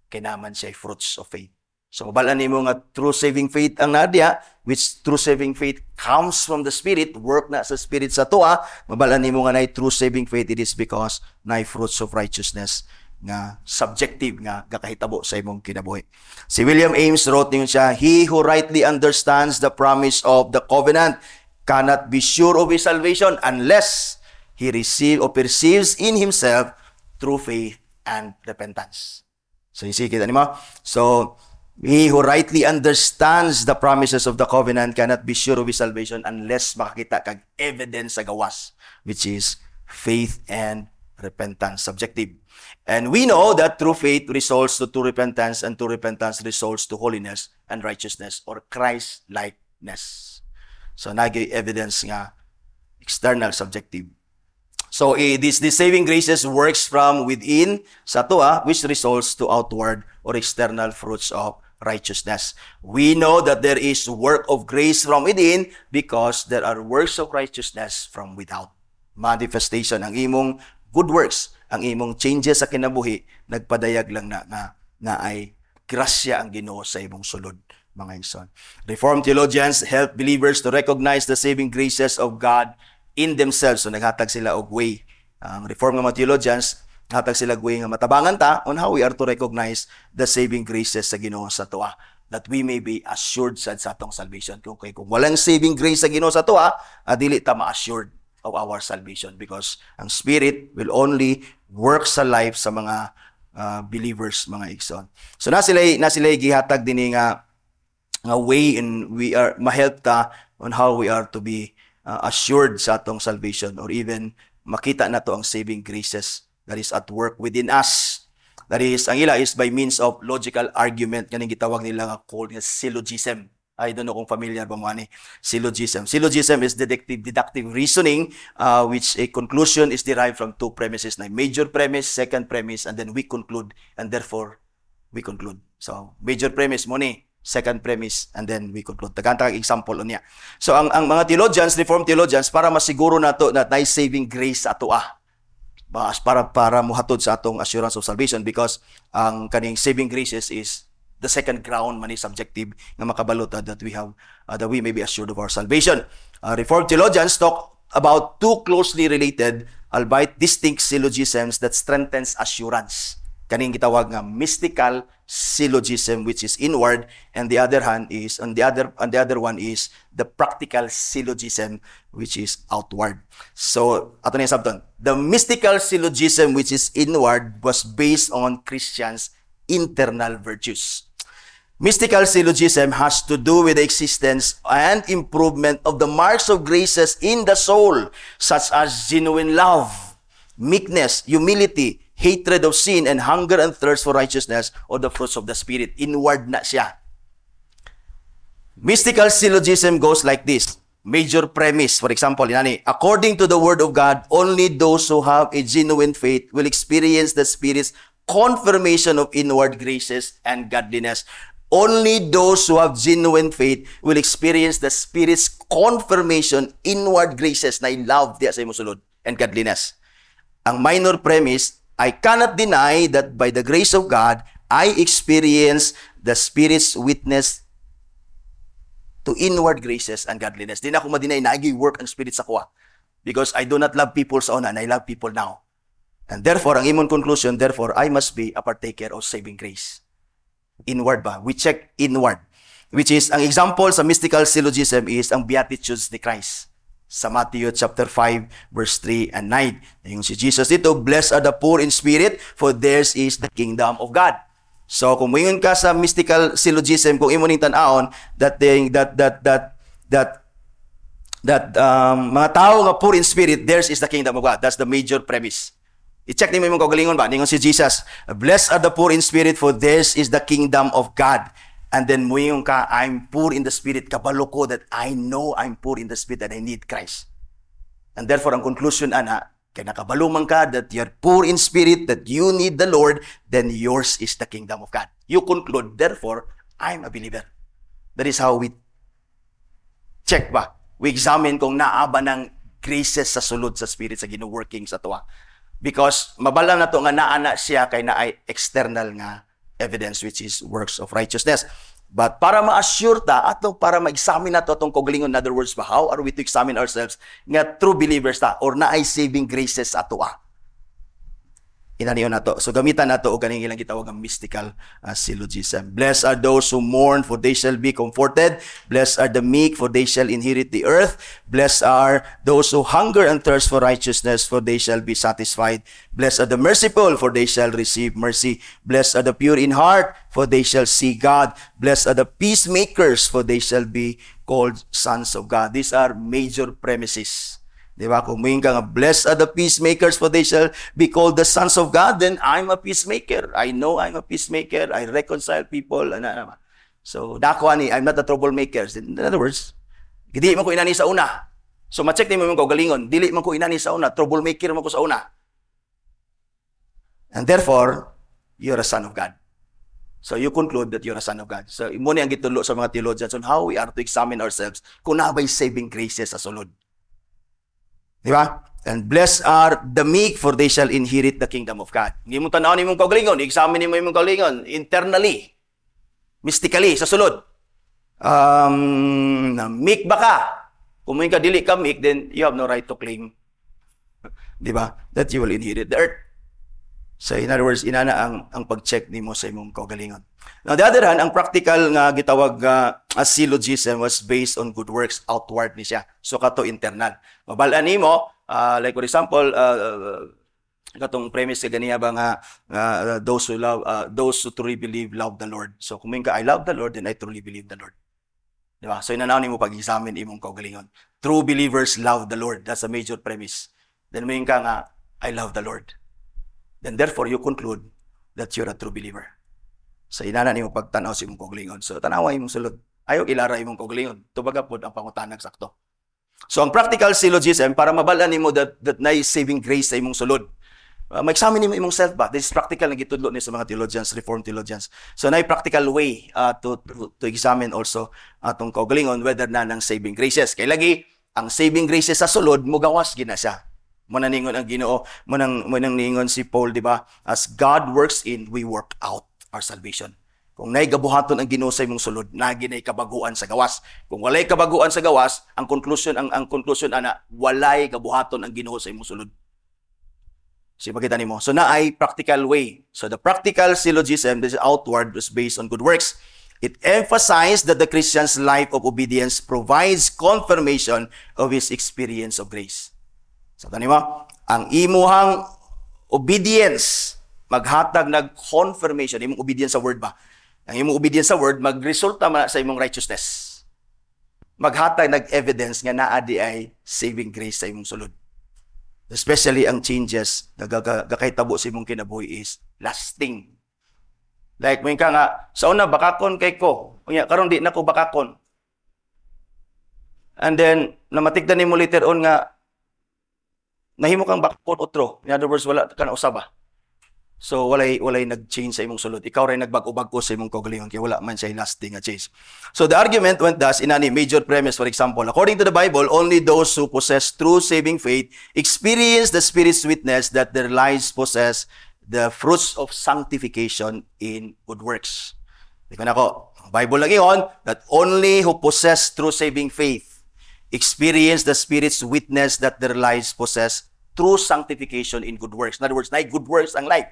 Kaya naman siya fruits of faith. So, mabalaan nimo nga true saving faith ang nadya, which true saving faith comes from the Spirit, work na sa Spirit sa tuwa. Mabalaan nimo nga na true saving faith, it is because na fruits of righteousness nga subjective nga gakahitabo sa imong kinabuhi. Si William Ames wrote niyon siya, he who rightly understands the promise of the covenant cannot be sure of his salvation unless he receives or perceives in himself through faith and repentance. So, kita nimo? So, he who rightly understands the promises of the covenant cannot be sure of his salvation unless makakita kag evidence sa gawas, which is faith and repentance, subjective. And we know that true faith results to true repentance, and true repentance results to holiness and righteousness or Christ-likeness. So, nagay evidence nga external, subjective. So, this saving graces works from within sa tuwa, which results to outward or external fruits of righteousness. We know that there is work of grace from within because there are works of righteousness from without. Manifestation, ang imong good works, ang imong changes sa kinabuhi, nagpadayag lang na ay grasya ang Ginoo sa imong sulod, mga igsoon. Reformed theologians help believers to recognize the saving graces of God in themselves. So naghatag sila og way. Ang Reformed nga mga theologians, hatag sila og way nga matabangan ta on how we are to recognize the saving graces sa Ginoo sa tuwa, that we may be assured sa atong salvation. Kung walang saving grace sa Ginoo sa tuwa, dili ta ma-assured of our salvation, because ang Spirit will only work sa life sa mga believers, mga igsoon. So na sila gihatag dinhi nga way, and we are mahelp ta on how we are to be assured sa atong salvation, or even makita nato ang saving graces that is at work within us. That is, ang ila is by means of logical argument, kaning gitawag nila nga called syllogism. I don't know kung familiar ba mo ani syllogism. Syllogism is deductive reasoning, which a conclusion is derived from two premises, na major premise, second premise, and then we conclude, and therefore we conclude. So major premise mo ni, second premise, and then we conclude. Tagantang example niya. So ang mga theologians, Reformed theologians, para masiguro nato na may saving grace ato para muhatod sa atong assurance of salvation, because ang kaning saving graces is the second ground man is subjective nga makabalot that we have that we may be assured of our salvation. Reformed theologians talk about two closely related albeit distinct syllogisms that strengthens assurance. Kaning gitawag nga mystical syllogism, which is inward, and the other one is the practical syllogism, which is outward. So ato ni sabton, the mystical syllogism, which is inward, was based on Christians' internal virtues. Mystical syllogism has to do with the existence and improvement of the marks of graces in the soul, such as genuine love, meekness, humility, hatred of sin, and hunger and thirst for righteousness, or the fruits of the Spirit. Inward na siya. Mystical syllogism goes like this. Major premise, for example, according to the Word of God, only those who have a genuine faith will experience the Spirit's confirmation of inward graces and godliness. Only those who have genuine faith will experience the Spirit's confirmation, inward graces, na love diya sa imong sulod, and godliness. Ang minor premise, I cannot deny that by the grace of God, I experience the Spirit's witness to inward graces and godliness. Di na ako ma-deny na work ang Spirit sa kuha. Because I do not love people sa una, and I love people now. And therefore, ang imong conclusion, therefore, I must be a partaker of saving grace. Inward ba? We check inward. Which is, ang example sa mystical syllogism is ang Beatitudes ni Christ. Sa Matthew chapter 5, verse 3 and 9. Yung si Jesus dito, blessed are the poor in spirit, for theirs is the kingdom of God. So, kung muingon ka sa mystical syllogism, kung imo ning tan-aon, mga tao nga poor in spirit, theirs is the kingdom of God. That's the major premise. I-check niyo mong kagalingon ba? Ningon si Jesus, blessed are the poor in spirit, for theirs is the kingdom of God. And then muingon ka, I'm poor in the spirit, kabalo ko that I know I'm poor in the spirit and I need Christ. And therefore, ang conclusion, kaya nakabalo man ka that you're poor in spirit, that you need the Lord, then yours is the kingdom of God. You conclude, therefore, I'm a believer. That is how we check ba? We examine kung naaba ng graces sa sulod sa spirit sa gino-working sa tuwa. Because mabala na to nga naana siya kay na ay external nga evidence, which is works of righteousness. But para ma-assure ta, ato para ma-examine nato atong kaugalingon, in other words, how are we to examine ourselves nga true believers ta or na ay saving graces ato inaniyo nato. So gamitan nato og kaning ilang gitawag ang mystical syllogism. Blessed are those who mourn, for they shall be comforted. Blessed are the meek, for they shall inherit the earth. Blessed are those who hunger and thirst for righteousness, for they shall be satisfied. Blessed are the merciful, for they shall receive mercy. Blessed are the pure in heart, for they shall see God. Blessed are the peacemakers, for they shall be called sons of God. These are major premises. Di ba? Kung may ka nga, blessed are the peacemakers, for they shall be called the sons of God, then I'm a peacemaker. I know I'm a peacemaker. I reconcile people. So, dako ani, I'm not a troublemaker. In other words, hindi man ko inani sa una. So, ma-check ni mo yung kaugalingon. Dili man ko inani sa una. Troublemaker man ko sa una. And therefore, you're a son of God. So, you conclude that you're a son of God. So, imo ni ang gitulo sa mga theologians on how we are to examine ourselves kung nabay saving graces sa sulod. Di ba? And blessed are the meek, for they shall inherit the kingdom of God. Hindi mo tanaw ni mong kaugalingon. I-examine mo yung kaugalingon internally, mystically, sa sulod. Meek ba ka? Kung may ka dili ka meek, then you have no right to claim, di ba, that you will inherit the earth. So in other words, inana ang pag-check nimo sa imong kaugalingon. Now, the other hand, ang practical nga gitawag as syllogism was based on good works, outward ni siya. So kato internal. Mabalaan nimo, like for example, katong premise ganiya ba nga those who truly believe love the Lord. So kung ka I love the Lord, then I truly believe the Lord. Diba? So inanaw nimo pag-examine imong kaugalingon. True believers love the Lord. That's a major premise. Then may ka nga I love the Lord. Then therefore you conclude that you're a true believer. So inana nimo pagtanaw sa imong kaugalingon. So tanawa imong sulod. Ayaw ilara imong kaugalingon. Tubaga pod ang pangutanag sakto. So ang practical syllogism para mabalaan nimo that na saving grace sa imong sulod. Ma-examine nimo imong self ba? This is practical na gitudlo ni sa mga theologians, reformed theologians. So na practical way to examine also atong kaugalingon whether na ng saving graces. Kay lagi ang saving graces sa sulod mugawas gina siya. Mananingon ang Ginoo, manang ningon si Paul, di ba? As God works in, we work out our salvation. Kung nay gabuhaton ang Ginoo sa imong sulod, naginay kabaguan sa gawas. Kung walay kabaguan sa gawas, ang conclusion ana walay gabuhaton ang Ginoo sa imong sulod. So makita nimo. So na ay practical way. So the practical syllogism, this is outward, was based on good works. It emphasized that the Christian's life of obedience provides confirmation of his experience of grace. So tanimo, ang imuhang obedience maghatag confirmation, imong obedience sa word ba? Ang imong obedience sa word magresulta man sa imong righteousness. Maghatag evidence nga naa di ay saving grace sa imong sulod. Especially ang changes na gakahitabo sa imong kinabuhi is lasting. Like mo ka nga sa una bakakon kay ko, unya karon di nako bakakon. And then namatigdan nimo later on nga nahimo kang bakakon otro. In other words, wala ka na usaba. So walay nag-change sa imong sulod. Ikaw ray nagbago-bago sa imong kaugalingon kay wala man siya lasting change. So the argument went thus in any major premise, for example, according to the Bible, only those who possess true saving faith experience the Spirit's witness that their lives possess the fruits of sanctification in good works. Tingnan nako, Bible lagi on that only who possess true saving faith experience the Spirit's witness that their lives possess true sanctification in good works. In other words, na good works ang life.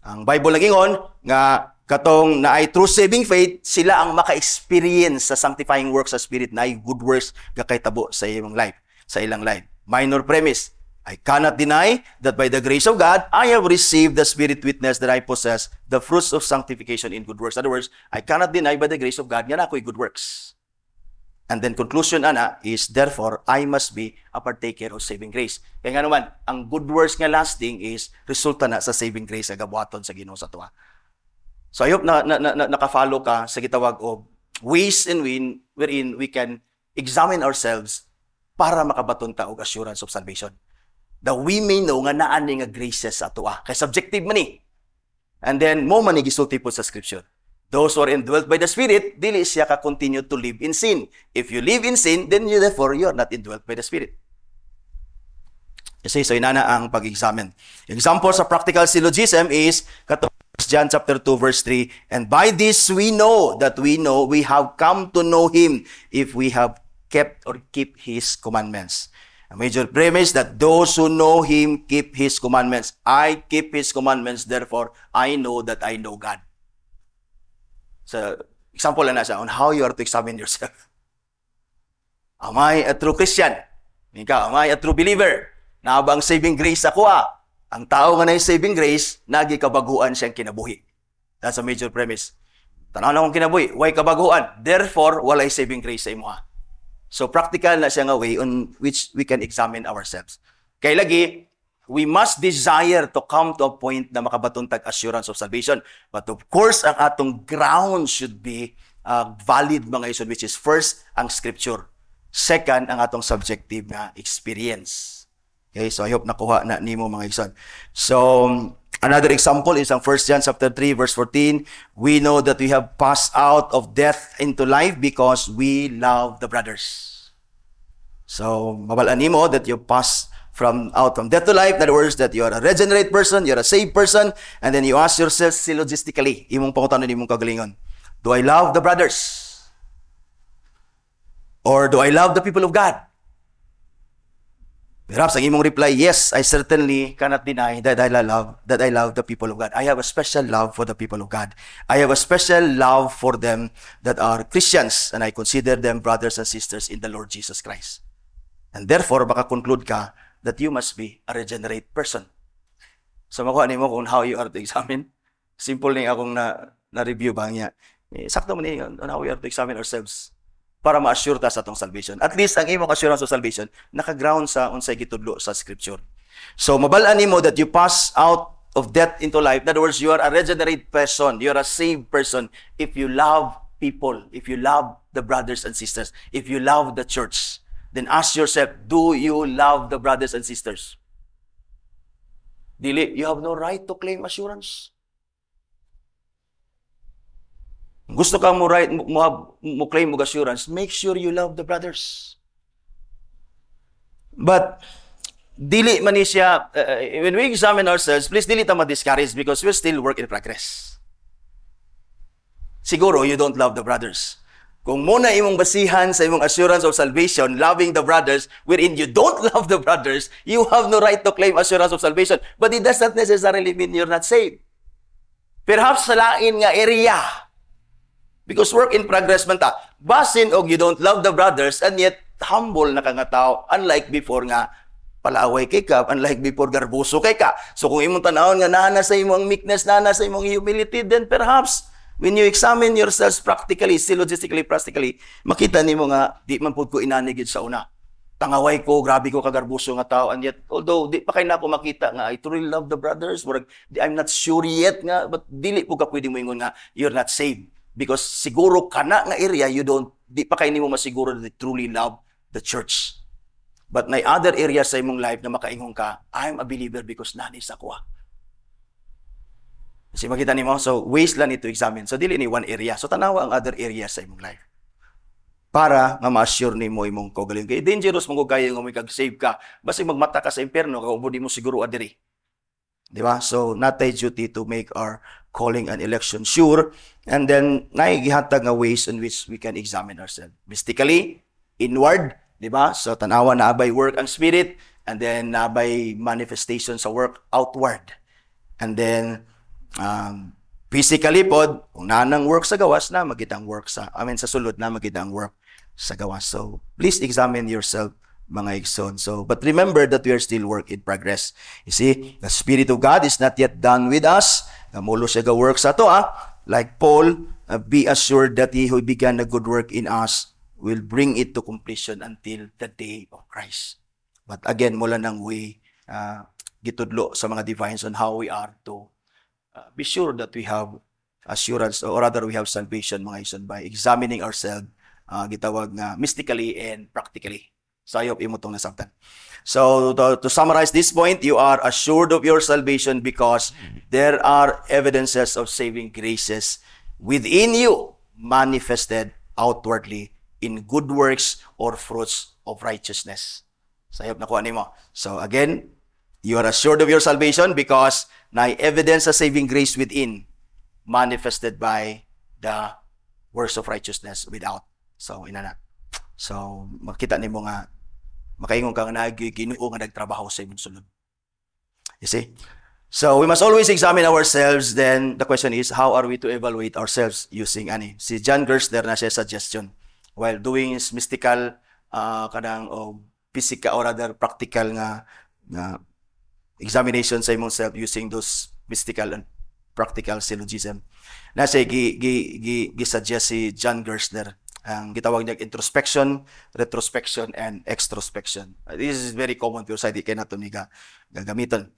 Ang Bible nagingon nga katong naay true saving faith, sila ang maka-experience sa sanctifying works sa Spirit na good works gakahitabo sa ilang life, sa ilang life. Minor premise, I cannot deny that by the grace of God, I have received the Spirit witness that I possess the fruits of sanctification in good works. In other words, I cannot deny by the grace of God nga na ako'y good works. And then conclusion ana is therefore I must be a partaker of saving grace. Kaya nga naman, ang good works nga lasting is resulta na sa saving grace nga gabuhaton sa Ginoo sa tuwa. So I hope na naka-follow ka sa gitawag of ways and wherein we can examine ourselves para makabaton ta og assurance of salvation. That we may know nga naa ni nga graces sa tuwa. Kay subjective man ni. And then mo man ni gisulti po sa scripture. Those who are indwelt by the Spirit, dili siya ka continue to live in sin. If you live in sin, then you are not indwelt by the Spirit. Kasi so inana ang pag-examine. Example sa practical syllogism is katong John chapter 2 verse 3, and by this we know that we have come to know Him if we have kept or keep His commandments. A major premise that those who know Him keep His commandments. I keep His commandments, therefore I know that I know God. So, example na siya on how you are to examine yourself. Am I a true Christian? Ikaw, am I a true believer? Na ba ang saving grace ako Ang tao nga na yung saving grace, nagikabaguan siyang kinabuhi. That's a major premise. Tanaw na akong kinabuhi, why kabaguan? Therefore, walay saving grace sa imo So, practical na siya nga way on which we can examine ourselves. Kaya lagi, we must desire to come to a point na makabatuntag assurance of salvation. But of course, ang atong ground should be valid mga ison, which is first, ang scripture. Second, ang atong subjective na experience. Okay, so I hope nakuha na nimo mga ison. So, another example is ang 1 John chapter 3 verse 14. We know that we have passed out of death into life because we love the brothers. So, mabalaan nimo that you pass out from death to life. In other words, that you are a regenerate person, you're a saved person, and then you ask yourself syllogistically, imong pangutanon imong kagalingon. Do I love the brothers? Or do I love the people of God? Perhaps ang imong reply, yes, I certainly cannot deny that I love the people of God. I have a special love for the people of God. I have a special love for them that are Christians, and I consider them brothers and sisters in the Lord Jesus Christ. And therefore, baka conclude ka that you must be a regenerate person. So, makuha nimo kung how you are to examine. Simple na akong na-review ba niya. Sakto mo niya on how we are to examine ourselves para ma-assure ta sa atong salvation. At least, ang imong assurance of salvation, naka-ground sa unsay gitudlo sa Scripture. So, mabalaan nimo that you pass out of death into life. In other words, you are a regenerate person. You are a saved person if you love people, if you love the brothers and sisters, if you love the church. Then ask yourself, do you love the brothers and sisters? Dili, you have no right to claim assurance. Gusto kang mo claim mo assurance, make sure you love the brothers. But dili man siya, when we examine ourselves, please dili ta ma-discourage because we're still work in progress. Siguro you don't love the brothers. Kung muna imong basihan sa imong assurance of salvation, loving the brothers, wherein you don't love the brothers, you have no right to claim assurance of salvation. But it does not necessarily mean you're not saved. Perhaps sa lain nga area, because work in progress man ta. Basin og you don't love the brothers and yet humble na ka nga tao. Unlike before nga palaaway kay ka, unlike before garbuso kay ka. So kung imong tanawon nga nana sa imong meekness, nana sa imong humility, then perhaps when you examine yourselves practically, syllogistically, practically, makita nimo nga di man pud ko inanigid sa una. Tangaway ko, grabe ko kagarbuso nga tao, and yet although di pa kay na ako makita nga I truly love the brothers, I'm not sure yet nga, but dili po ka pwede mo ingon nga you're not saved. Because siguro kana nga area, di pa kayo nimo masiguro that you truly love the church. But may other areas sa imong life na makaingon ka, I'm a believer because nanis ako. Kasi makita nimo, so ways lang ito examine. So dili ni one area. So tanawa ang other areas sa imong life. Para nga ma-assure nimo imong kaugalingon. Kaya dangerous mong kayo nga may kag-save ka. Basta magmata ka sa impyerno, kung di mo siguro adiri. Di ba? So, not a duty to make our calling and election sure. And then, naigihatag nga ways in which we can examine ourselves. Mystically, inward, di ba? So, tanawa na abay work ang spirit, and then nabay manifestation sa work outward. And then, physically pod, kung nanang work sa gawas na, magitang work sa sulod na magitang work sa gawas. So, please examine yourself mga igsoon. So, but remember that we are still work in progress. You see, the Spirit of God is not yet done with us. Namulo siya ga-work sa to, Like Paul, be assured that He who began a good work in us will bring it to completion until the day of Christ. But again, mula nang we gitudlo sa mga divines on how we are to be sure that we have assurance, or rather we have salvation, mga igsoon, by examining ourselves, gitawag nga mystically and practically. So, I hope imo itong nasabtan. So, to summarize this point, you are assured of your salvation because there are evidences of saving graces within you manifested outwardly in good works or fruits of righteousness. So, I hope nakuha nimo. So, again, you are assured of your salvation because na evidence of saving grace within manifested by the works of righteousness without. So, inana. So, makita nimo nga Makaingon ka nga Ginoo nga nagtrabaho sa imong sulod. You see? So we must always examine ourselves. Then the question is, how are we to evaluate ourselves using ani? Si John Gerstner na siya suggestion while doing his mystical kanang physical or rather practical nga examination sa imong self using those mystical and practical syllogism. Na siya gi-suggest si John Gerstner ang gitawag niya introspection, retrospection, and extrospection. This is very common pero sa di kay nato ni gagamiton.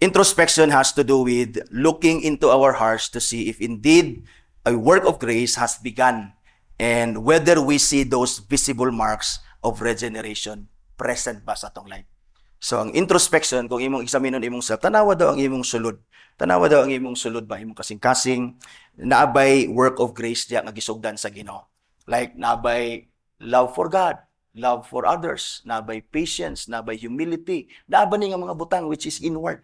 Introspection has to do with looking into our hearts to see if indeed a work of grace has begun and whether we see those visible marks of regeneration present ba sa atong life. So, ang introspection, kung imong examinon imong self, tanawa daw ang imong sulod. Tanawa daw ang imong sulod ba, imong kasing-kasing, naabay work of grace diya nga gisugdan sa Ginoo. Like, naabay love for God, love for others, naabay patience, naabay humility, naabay nga mga butang which is inward.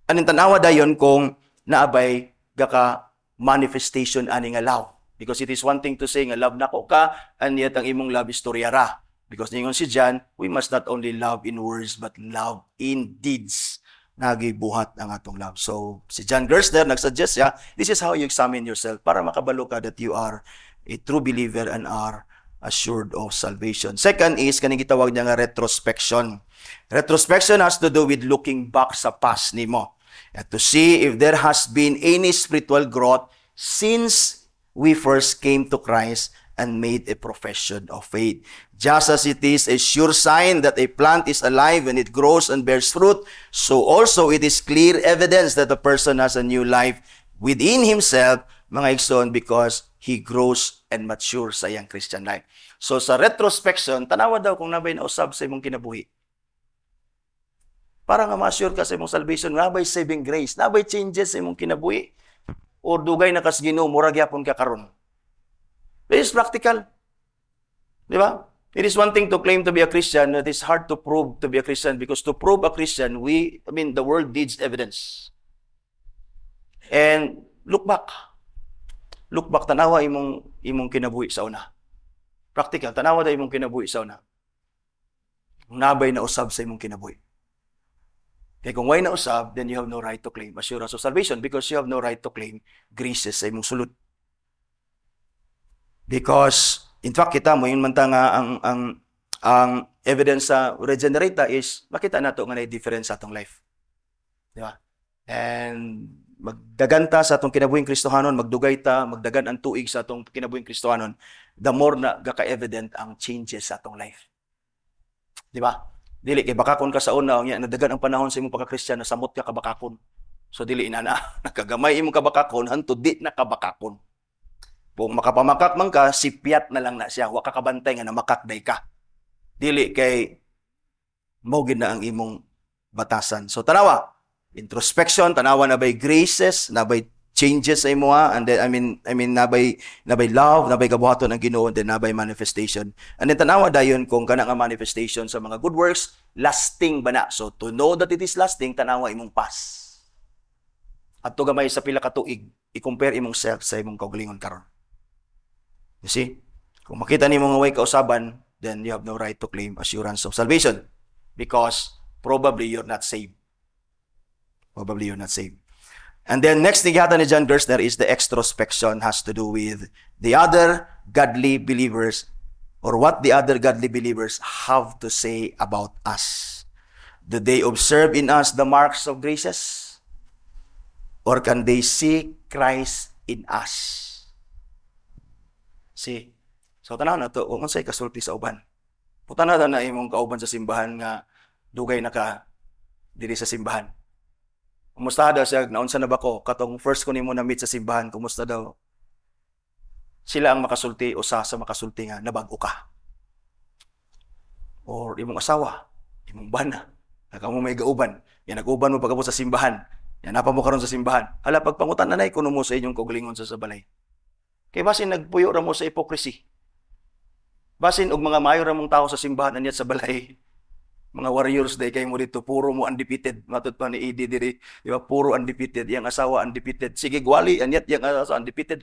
Aning tanawa dayon kung naabay gaka manifestation ani nga love. Because it is one thing to say nga love nako ka, and yet ang imong love istorya ra. Because ningon si John, we must not only love in words but love in deeds. Nagibuhat ang atong love. So si John Gerstner nagsuggest siya, this is how you examine yourself para makabalo ka that you are a true believer and are assured of salvation. Second is kaning gitawag niya nga retrospection. Retrospection has to do with looking back sa past nimo and to see if there has been any spiritual growth since we first came to Christ and made a profession of faith. Just as it is a sure sign that a plant is alive when it grows and bears fruit, so also it is clear evidence that a person has a new life within himself, mga igsoon, because he grows and matures sa iyang Christian life. So sa retrospection, tanawa daw kung nabay na usab sa imong kinabuhi. Para nga ma-assure ka sa imong salvation, nabay saving grace, nabay changes sa imong kinabuhi. Or dugay na kas Ginoo, murag yapon ka karon. It is practical. Di ba? It is one thing to claim to be a Christian. It is hard to prove to be a Christian because to prove a Christian, the world needs evidence. And look back. Look back, tanawa imong kinabuhi sa una. Practical, tanawa da imong kinabuhi sa una. Nabay na usab sa imong kinabuhi. Kaya kung why na usab, then you have no right to claim assurance of salvation because you have no right to claim graces sa imong sulod. Because, in fact, kita mo, yun man ta nga ang evidence sa regenerata is, makita nato nga na difference sa atong life. Di ba? And, magdagan ta sa atong kinabuhing Kristohanon, magdugay ta, magdagan ang tuig sa atong kinabuhing Kristohanon, the more na gaka-evident ang changes sa atong life. Di ba? Dili, kay bakakon ka sa una, nadagan ang panahon sa imong pagka-Kristyan, nasamot ka kabakakon. So, dili inana, nakagamay imong kabakakon, hanto di na kabakakon. Kung makapamakak man ka, sipyat na lang na siya. Wa kakabantay nga na makakday ka. Dili kay mogid na ang imong batasan. So tanawa, introspection, tanawa na bay graces, na bay changes sa imo and then I mean na bay love, na bay kabuhaton ang Ginoo, and then na bay manifestation. And then tanawa dayon kung kana nga manifestation sa mga good works, lasting ba na? So to know that it is lasting, tanawa imong past. At to gamay sa pila ka tuig, i-compare imong self sa imong kaugalingon karon. You see? Kung makita ni mga way kausaban, then you have no right to claim assurance of salvation because probably you're not saved. Probably you're not saved. And then next thing yata ni John Gerstner is the extrospection has to do with the other godly believers or what the other godly believers have to say about us. Do they observe in us the marks of graces? Or can they see Christ in us? See? So, tanaw na to, kung sa'y kasulti sa uban. Puta na imong kauban sa simbahan nga dugay na ka diri sa simbahan. Kumusta daw siya, naunsa na ba ko? Katong first ko nimo na meet sa simbahan, kumusta daw? Sila ang makasulti o sa makasulti nga, nabag-o ka. Or imong asawa, imong bana, kamo may gauban. Yan, nag-uban mo pagkabot sa simbahan. Yan, napa mo karon sa simbahan. Hala, pagpangutan na kuno mo sa inyong kaugalingon sa balay. Kaya basin nagpuyo ra mo sa hypocrisy. Basin og mga mayor ra mong tao sa simbahan anyat sa balay. Mga warriors day kay mo dito, puro mo undefeated. Matod pa ni Edie diri, di ba? Puro undefeated, yang asawa undefeated. Sige gwali anyat yang asawa undefeated.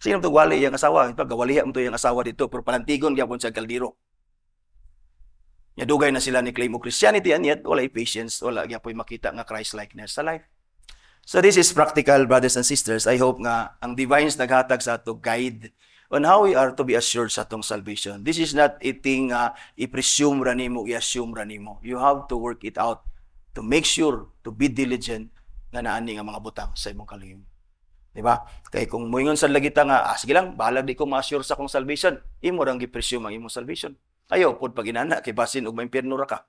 Sino to gwali yang asawa? Ito gawaliha mo to yang asawa dito, pero palantigon gyapon sa kaldero. Dugay na sila ni claim of Christianity and yet wala patience, wala gyapon makita nga Christ-likeness sa life. So this is practical, brothers and sisters. I hope nga ang divines naghatag sa ato guide on how we are to be assured sa atong salvation. This is not a thing i-presume ra nimo, i-assume ra nimo. You have to work it out to make sure, to be diligent nga naani nga mga butang sa imong kalihim. Diba? Kaya kung moingon sa lagita nga, sige lang, bahala di ko ma-assure sa akong salvation, imo rang gi-presume ang imong salvation. Ayaw, pod pag inana, kay basin og maimpierno ra ka.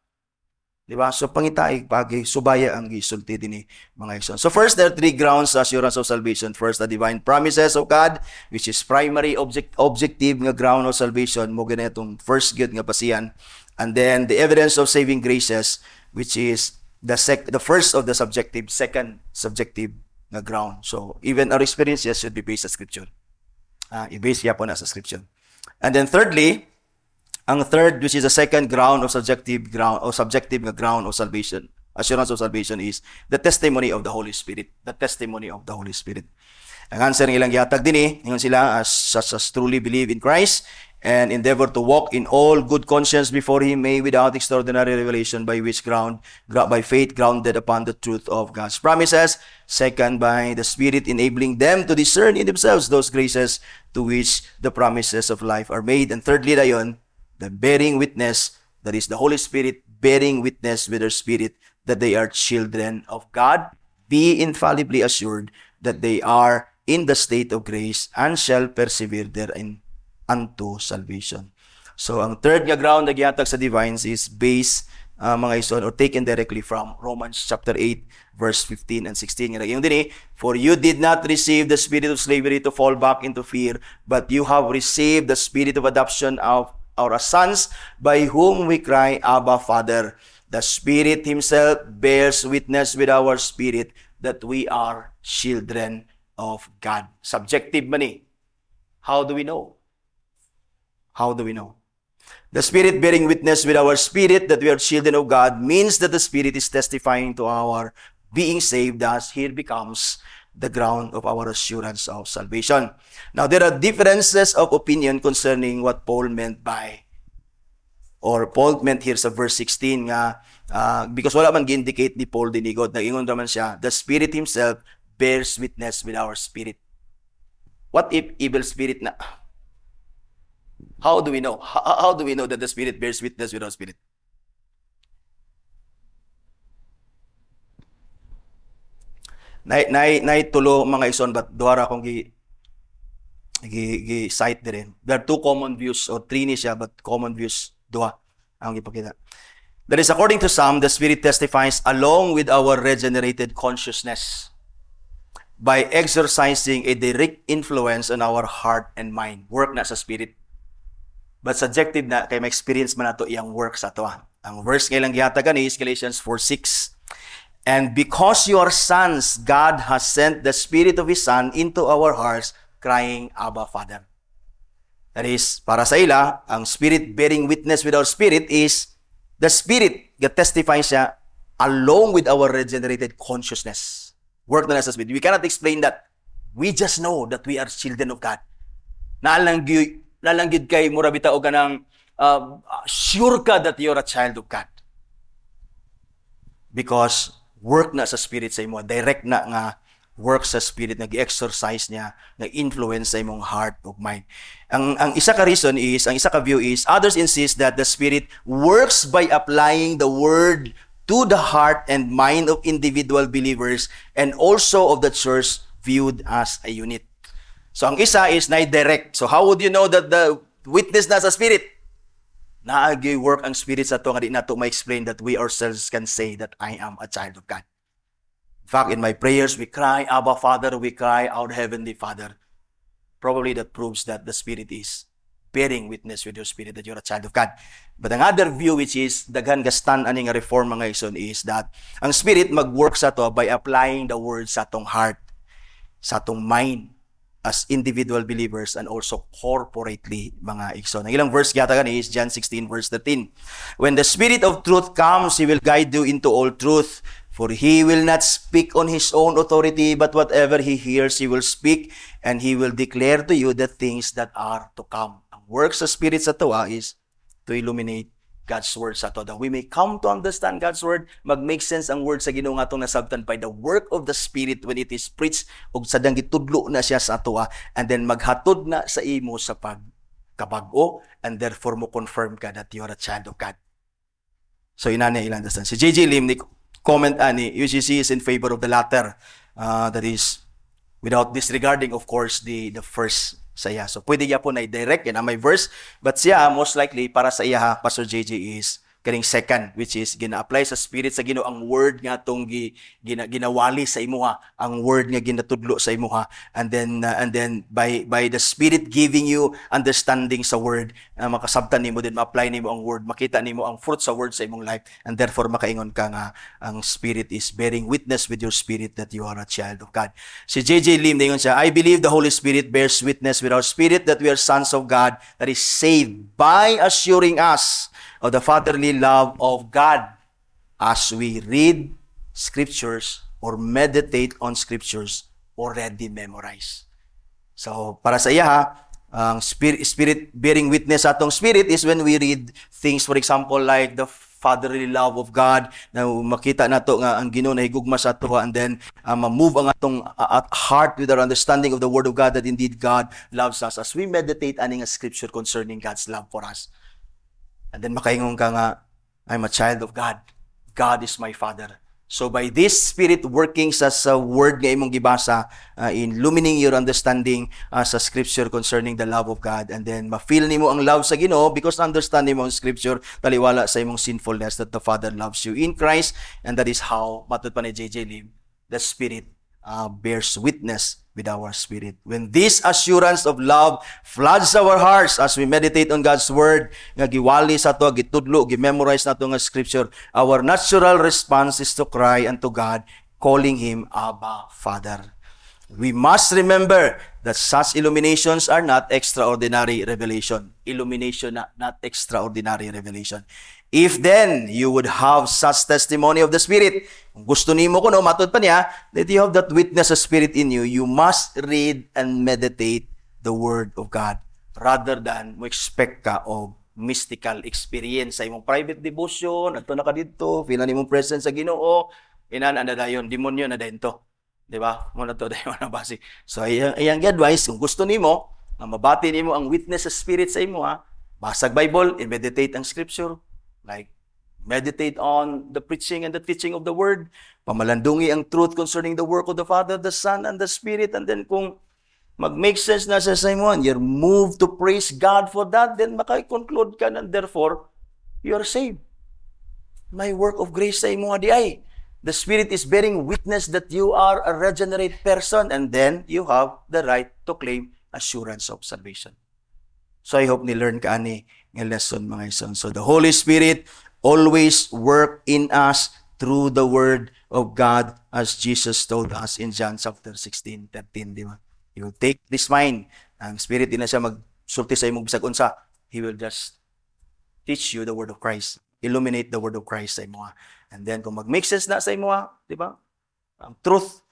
Diba? So, pangitaig, pagi, subaya ang gisulti din mga ison. So, first, there are three grounds sa assurance of salvation. First, the divine promises of God, which is primary objective nga ground of salvation, mo gina itong first good nga pasiyan. And then, the evidence of saving graces, which is the first of the subjective, second subjective nga ground. So, even our experiences should be based on Scripture. I-base ya po na sa Scripture. And then, thirdly, ang third, which is the second ground of subjective ground of salvation, assurance of salvation, is the testimony of the Holy Spirit. The testimony of the Holy Spirit. Ang answer ng ilang yatag din ngayon sila as truly believe in Christ and endeavor to walk in all good conscience before Him, may without extraordinary revelation by faith grounded upon the truth of God's promises. Second, by the Spirit enabling them to discern in themselves those graces to which the promises of life are made. And thirdly, dayon, the bearing witness, that is the Holy Spirit bearing witness with their spirit that they are children of God. Be infallibly assured that they are in the state of grace and shall persevere therein unto salvation. So, ang third nga ground na giyatag sa divines is based, mga ison, or taken directly from Romans chapter 8, verse 15 and 16. Yung din for you did not receive the spirit of slavery to fall back into fear, but you have received the spirit of adoption of our sons, by whom we cry, Abba, Father. The Spirit Himself bears witness with our spirit that we are children of God. Subjective man How do we know? How do we know? The Spirit bearing witness with our spirit that we are children of God means that the Spirit is testifying to our being saved, thus here becomes the ground of our assurance of salvation. Now, there are differences of opinion concerning what Paul meant here sa verse 16 nga, because wala man gi-indicate ni Paul dinigod, nag-ingon naman siya, the Spirit Himself bears witness with our spirit. What if evil spirit na? How do we know? How do we know that the Spirit bears witness with our spirit? Nay tulo mga ison, but duhara akong gi-cite din. There are two common views, or three ni siya, but common views, duha ang ipakita. That is, according to some, the Spirit testifies along with our regenerated consciousness by exercising a direct influence on our heart and mind. Work na sa Spirit. But subjective na, kay ma-experience man nato iyang work sa ato. Ang verse ngayon gihatagan is Galatians 4:6. And because you are sons, God has sent the Spirit of His Son into our hearts, crying, Abba, Father. That is, para sa ila, ang Spirit bearing witness with our spirit is the Spirit that testifies siya along with our regenerated consciousness. Work na sa Spirit. We cannot explain that. We just know that we are children of God. Nalanggid kay murabita o ganang sure ka that you're a child of God. Because work na sa Spirit sa imo, direct na nga work sa Spirit, nag-exercise niya, nag-influence sa imong heart of mind. Ang isa ka reason is, ang isa ka view is, others insist that the Spirit works by applying the Word to the heart and mind of individual believers and also of the church viewed as a unit. So ang isa is direct. So how would you know that the witness na sa Spirit? Naagi work ang Spirit sa ito, nga di na ito ma-explain that we ourselves can say that I am a child of God. In fact, in my prayers, we cry, Abba, Father, we cry, our Heavenly Father. Probably that proves that the Spirit is bearing witness with your spirit that you're a child of God. But another view, which is daghan gastan aning reform mga ison, is that ang Spirit mag-work sa to by applying the word sa atong heart, sa atong mind, as individual believers and also corporately, mga igsoon. Ang ilang verse gatagan is John 16 verse 13. When the Spirit of truth comes, He will guide you into all truth, for He will not speak on His own authority, but whatever He hears, He will speak, and He will declare to you the things that are to come. Ang work sa Spirit sa tuwa is to illuminate, God's word sa ato. That we may come to understand God's word, mag-make sense ang word sa Ginoo nga atong nasabtan by the work of the Spirit when it is preached, ug sadang gitudlo na siya sa ato, and then maghatod na sa imo sa pagkabag-o, and therefore mo confirm ka that you are a child of God. So inana ilang understand. Si J.J. Lim, ni comment ani, UCC is in favor of the latter. That is, without disregarding, of course, the first sa iya. So, pwede niya po na i-direct, yan ang may verse. But siya, most likely, para sa iya, Pastor JJ, is kaning second, which is gina-apply sa Spirit sa Ginoo ang word nga tong ginawali sa imuha, ang word nga ginatudlo sa imuha, and then by the Spirit giving you understanding sa word, makasabtan nimo din, ma-apply nimo ang word, makita nimo ang fruit sa word sa imong life, and therefore makaingon ka nga ang Spirit is bearing witness with your spirit that you are a child of God. Si J.J. Lim, ningon siya, I believe the Holy Spirit bears witness with our spirit that we are sons of God, that is saved by assuring us of the fatherly love of God as we read scriptures or meditate on scriptures already memorized. So, para sa iya, ang spirit bearing witness sa atong spirit is when we read things, for example, like the fatherly love of God, na makita nato nga ang Ginoo nahigugma sa ato, and then ma-move ang atong heart with our understanding of the word of God, that indeed God loves us as we meditate aning a scripture concerning God's love for us. And then makaingon ka nga, I'm a child of God. God is my Father. So by this Spirit working sa word nga imong gibasa, illumining your understanding sa Scripture concerning the love of God, and then ma-feel nimo ang love sa Ginoo because understand nimo ang Scripture, taliwala sa imong sinfulness that the Father loves you in Christ, and that is how, matod pa ni J.J. Lim, the Spirit bears witness with our spirit. When this assurance of love floods our hearts as we meditate on God's word, nga giwali sa to, gitudlo, gimemorize nato nga scripture, our natural response is to cry unto God, calling Him Abba, Father. We must remember that such illuminations are not extraordinary revelation. Illumination, not extraordinary revelation. If then you would have such testimony of the Spirit, kung gusto nimo kuno matod pa niya, that you have that witness of Spirit in you, you must read and meditate the Word of God rather than mo expect ka of mystical experience sa imong private devotion, adto na ka didto, feel na nimong presence sa Ginoo, inana dayon, demonyo na dayon to. Di ba? Muna to dayon na base. So iyang advice, kung gusto nimo na mabati nimo ang witness sa Spirit sa imo, basag Bible, and meditate ang scripture. Like, meditate on the preaching and the teaching of the Word. Pamalandungi ang truth concerning the work of the Father, the Son, and the Spirit. And then kung mag-make sense na sa Simon, you're moved to praise God for that, then maka-conclude ka na, therefore, you're saved. May work of grace sa imo di ay. The Spirit is bearing witness that you are a regenerate person, and then you have the right to claim assurance of salvation. So I hope ni-learn ka ani ng lesson, mga ison. So the Holy Spirit always work in us through the Word of God, as Jesus told us in John chapter 16:13, di ba? You will take this mind. Ang Spirit, di na siya magsulti sa imong bisag unsa. He will just teach you the Word of Christ. Illuminate the Word of Christ sa imo. And then kung mag-make sense na sa imo, di ba? Ang truth,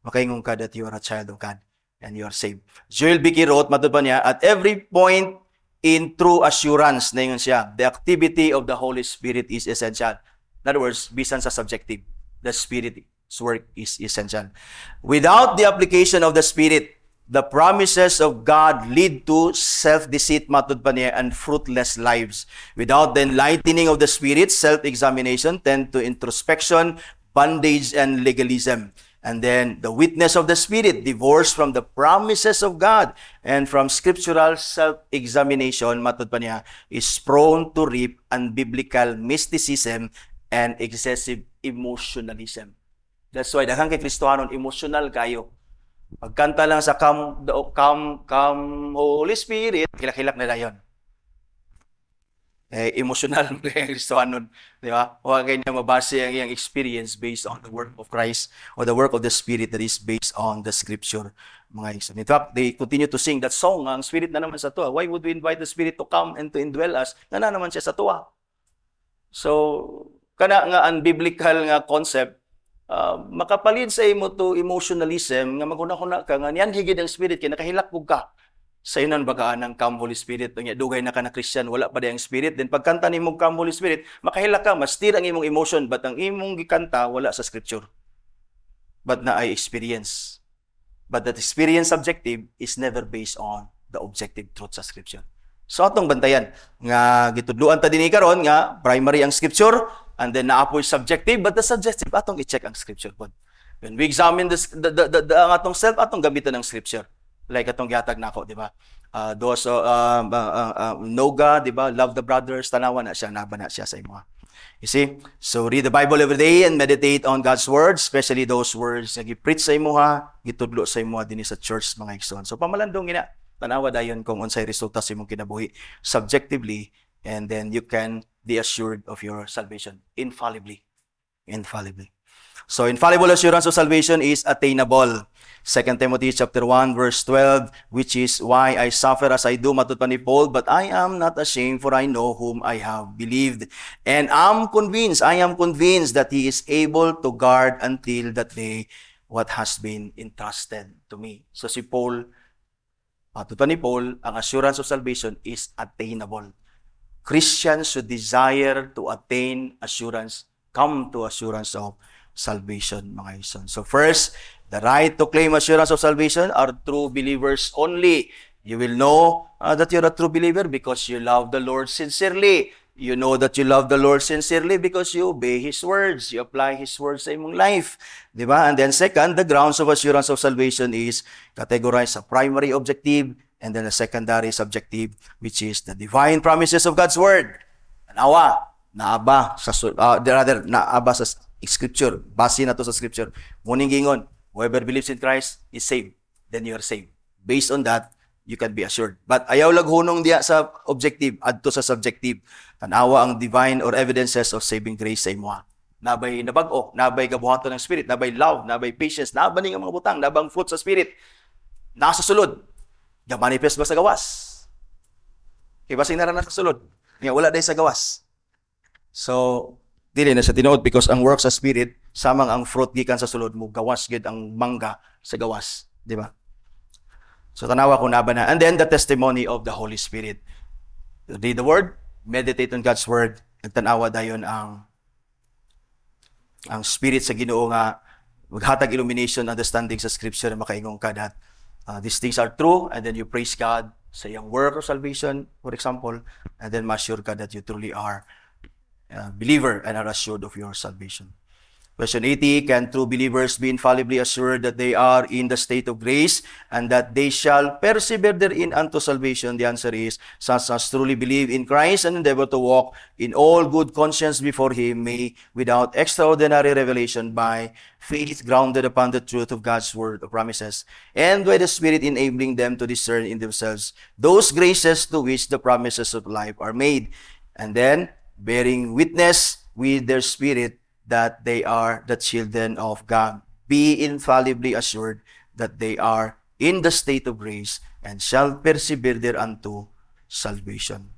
makaingon ka that you are a child of God and you are saved. Joel Bicky wrote, matod pa niya, at every point in true assurance, na yun siya, the activity of the Holy Spirit is essential. In other words, bisan sa subjective, the Spirit's work is essential. Without the application of the Spirit, the promises of God lead to self-deceit, matod pa niya, and fruitless lives. Without the enlightening of the Spirit, self-examination tend to introspection, bondage, and legalism. And then the witness of the Spirit, divorced from the promises of God and from scriptural self-examination, matod pa niya, is prone to reap unbiblical mysticism and excessive emotionalism. That's why daghang kay Kristohanon emotional kayo. Pagkanta lang sa come Holy Spirit, kilak-kilak na dayon. Emotional kay Kristohanon, di ba? Huwag kayo na mabase ang iyang experience based on the work of Christ or the work of the Spirit that is based on the Scripture, mga isan. In fact, they continue to sing that song, ang Spirit na naman sa tuwa. Why would we invite the Spirit to come and to indwell us? Na naman siya sa tuwa. So, kana nga unbiblical nga concept, makapalid sa imo to emotionalism, nga maguna-kuna ka, nga niyan higid ang Spirit, kaya nakahilak ka. Sa inon bagaan ng Come Holy Spirit, nya dugay na ka na Christian, wala pa dayang Spirit, then pagkanta nimo Come Holy Spirit, makahila ka, mastir ang imong emotion, but ang imong gikanta wala sa Scripture. But na ay experience. But that experience subjective is never based on the objective truth sa Scripture. So atong bantayan nga gitudluan ta dinhi karon nga primary ang Scripture and then naapoy subjective, but the subjective atong i-check ang Scripture pod. When we examine ang atong self, atong gamitan ng Scripture. Like atong gihatag nako, di ba? Those know God, di ba? Love the brothers, tanawa na siya, naba na siya sa imo. You see? So read the Bible every day and meditate on God's words, especially those words na gi-preach sa imo ha, gitudlo sa imo dinhi sa church mga igsoon. So pamalandong ina, tanawa dayon kung unsay resulta sa imong kinabuhi subjectively, and then you can be assured of your salvation infallibly. Infallibly. So infallible assurance of salvation is attainable. 2 Timothy chapter 1 verse 12, which is why I suffer as I do, matod pa ni Paul, but I am not ashamed, for I know whom I have believed, and I am convinced that he is able to guard until that day what has been entrusted to me. So si Paul, matod pa ni Paul, ang assurance of salvation is attainable. Christians should desire to attain assurance, come to assurance of salvation, mga ison. So first, the right to claim assurance of salvation are true believers only. You will know that you're a true believer because you love the Lord sincerely. You know that you love the Lord sincerely because you obey His words. You apply His words sa imong life. Diba? And then second, the grounds of assurance of salvation is categorized sa primary objective and then a secondary subjective, which is the divine promises of God's Word. Naaba sa Scripture, base na to sa Scripture. Muning gingon, whoever believes in Christ is saved, then you are saved. Based on that, you can be assured. But ayaw laghunong diya sa objective, adto sa subjective. Tanawa ang divine or evidences of saving grace sa imo. Nabay nabag-o, nabay gabuhaton ng Spirit, nabay love, nabay patience, nabay ning mga butang, nabang fruit sa Spirit. Nasa sulod, ga-manifest ba sa gawas? Kaya basing nara na sa sulod, nga wala day sa gawas. So, dili na sa tinuod because ang work sa Spirit, samang ang fruit gikan sa sulod mo, gawas gid ang mangga sa gawas. Di ba? So, tanawa ko naba na. And then, the testimony of the Holy Spirit. Read the Word, meditate on God's Word, nagtanawa dayon ang Spirit sa Ginoo nga maghatag illumination, understanding sa Scripture na makaingong ka that these things are true, and then you praise God sa iyang work of salvation, for example, and then ma-assure ka that you truly are believer and are assured of your salvation. Question 80, can true believers be infallibly assured that they are in the state of grace and that they shall persevere therein unto salvation? The answer is, such as truly believe in Christ and endeavor to walk in all good conscience before Him may, without extraordinary revelation, by faith grounded upon the truth of God's word of promises, and by the Spirit enabling them to discern in themselves those graces to which the promises of life are made, and then bearing witness with their spirit that they are the children of God. Be infallibly assured that they are in the state of grace and shall persevere thereunto salvation.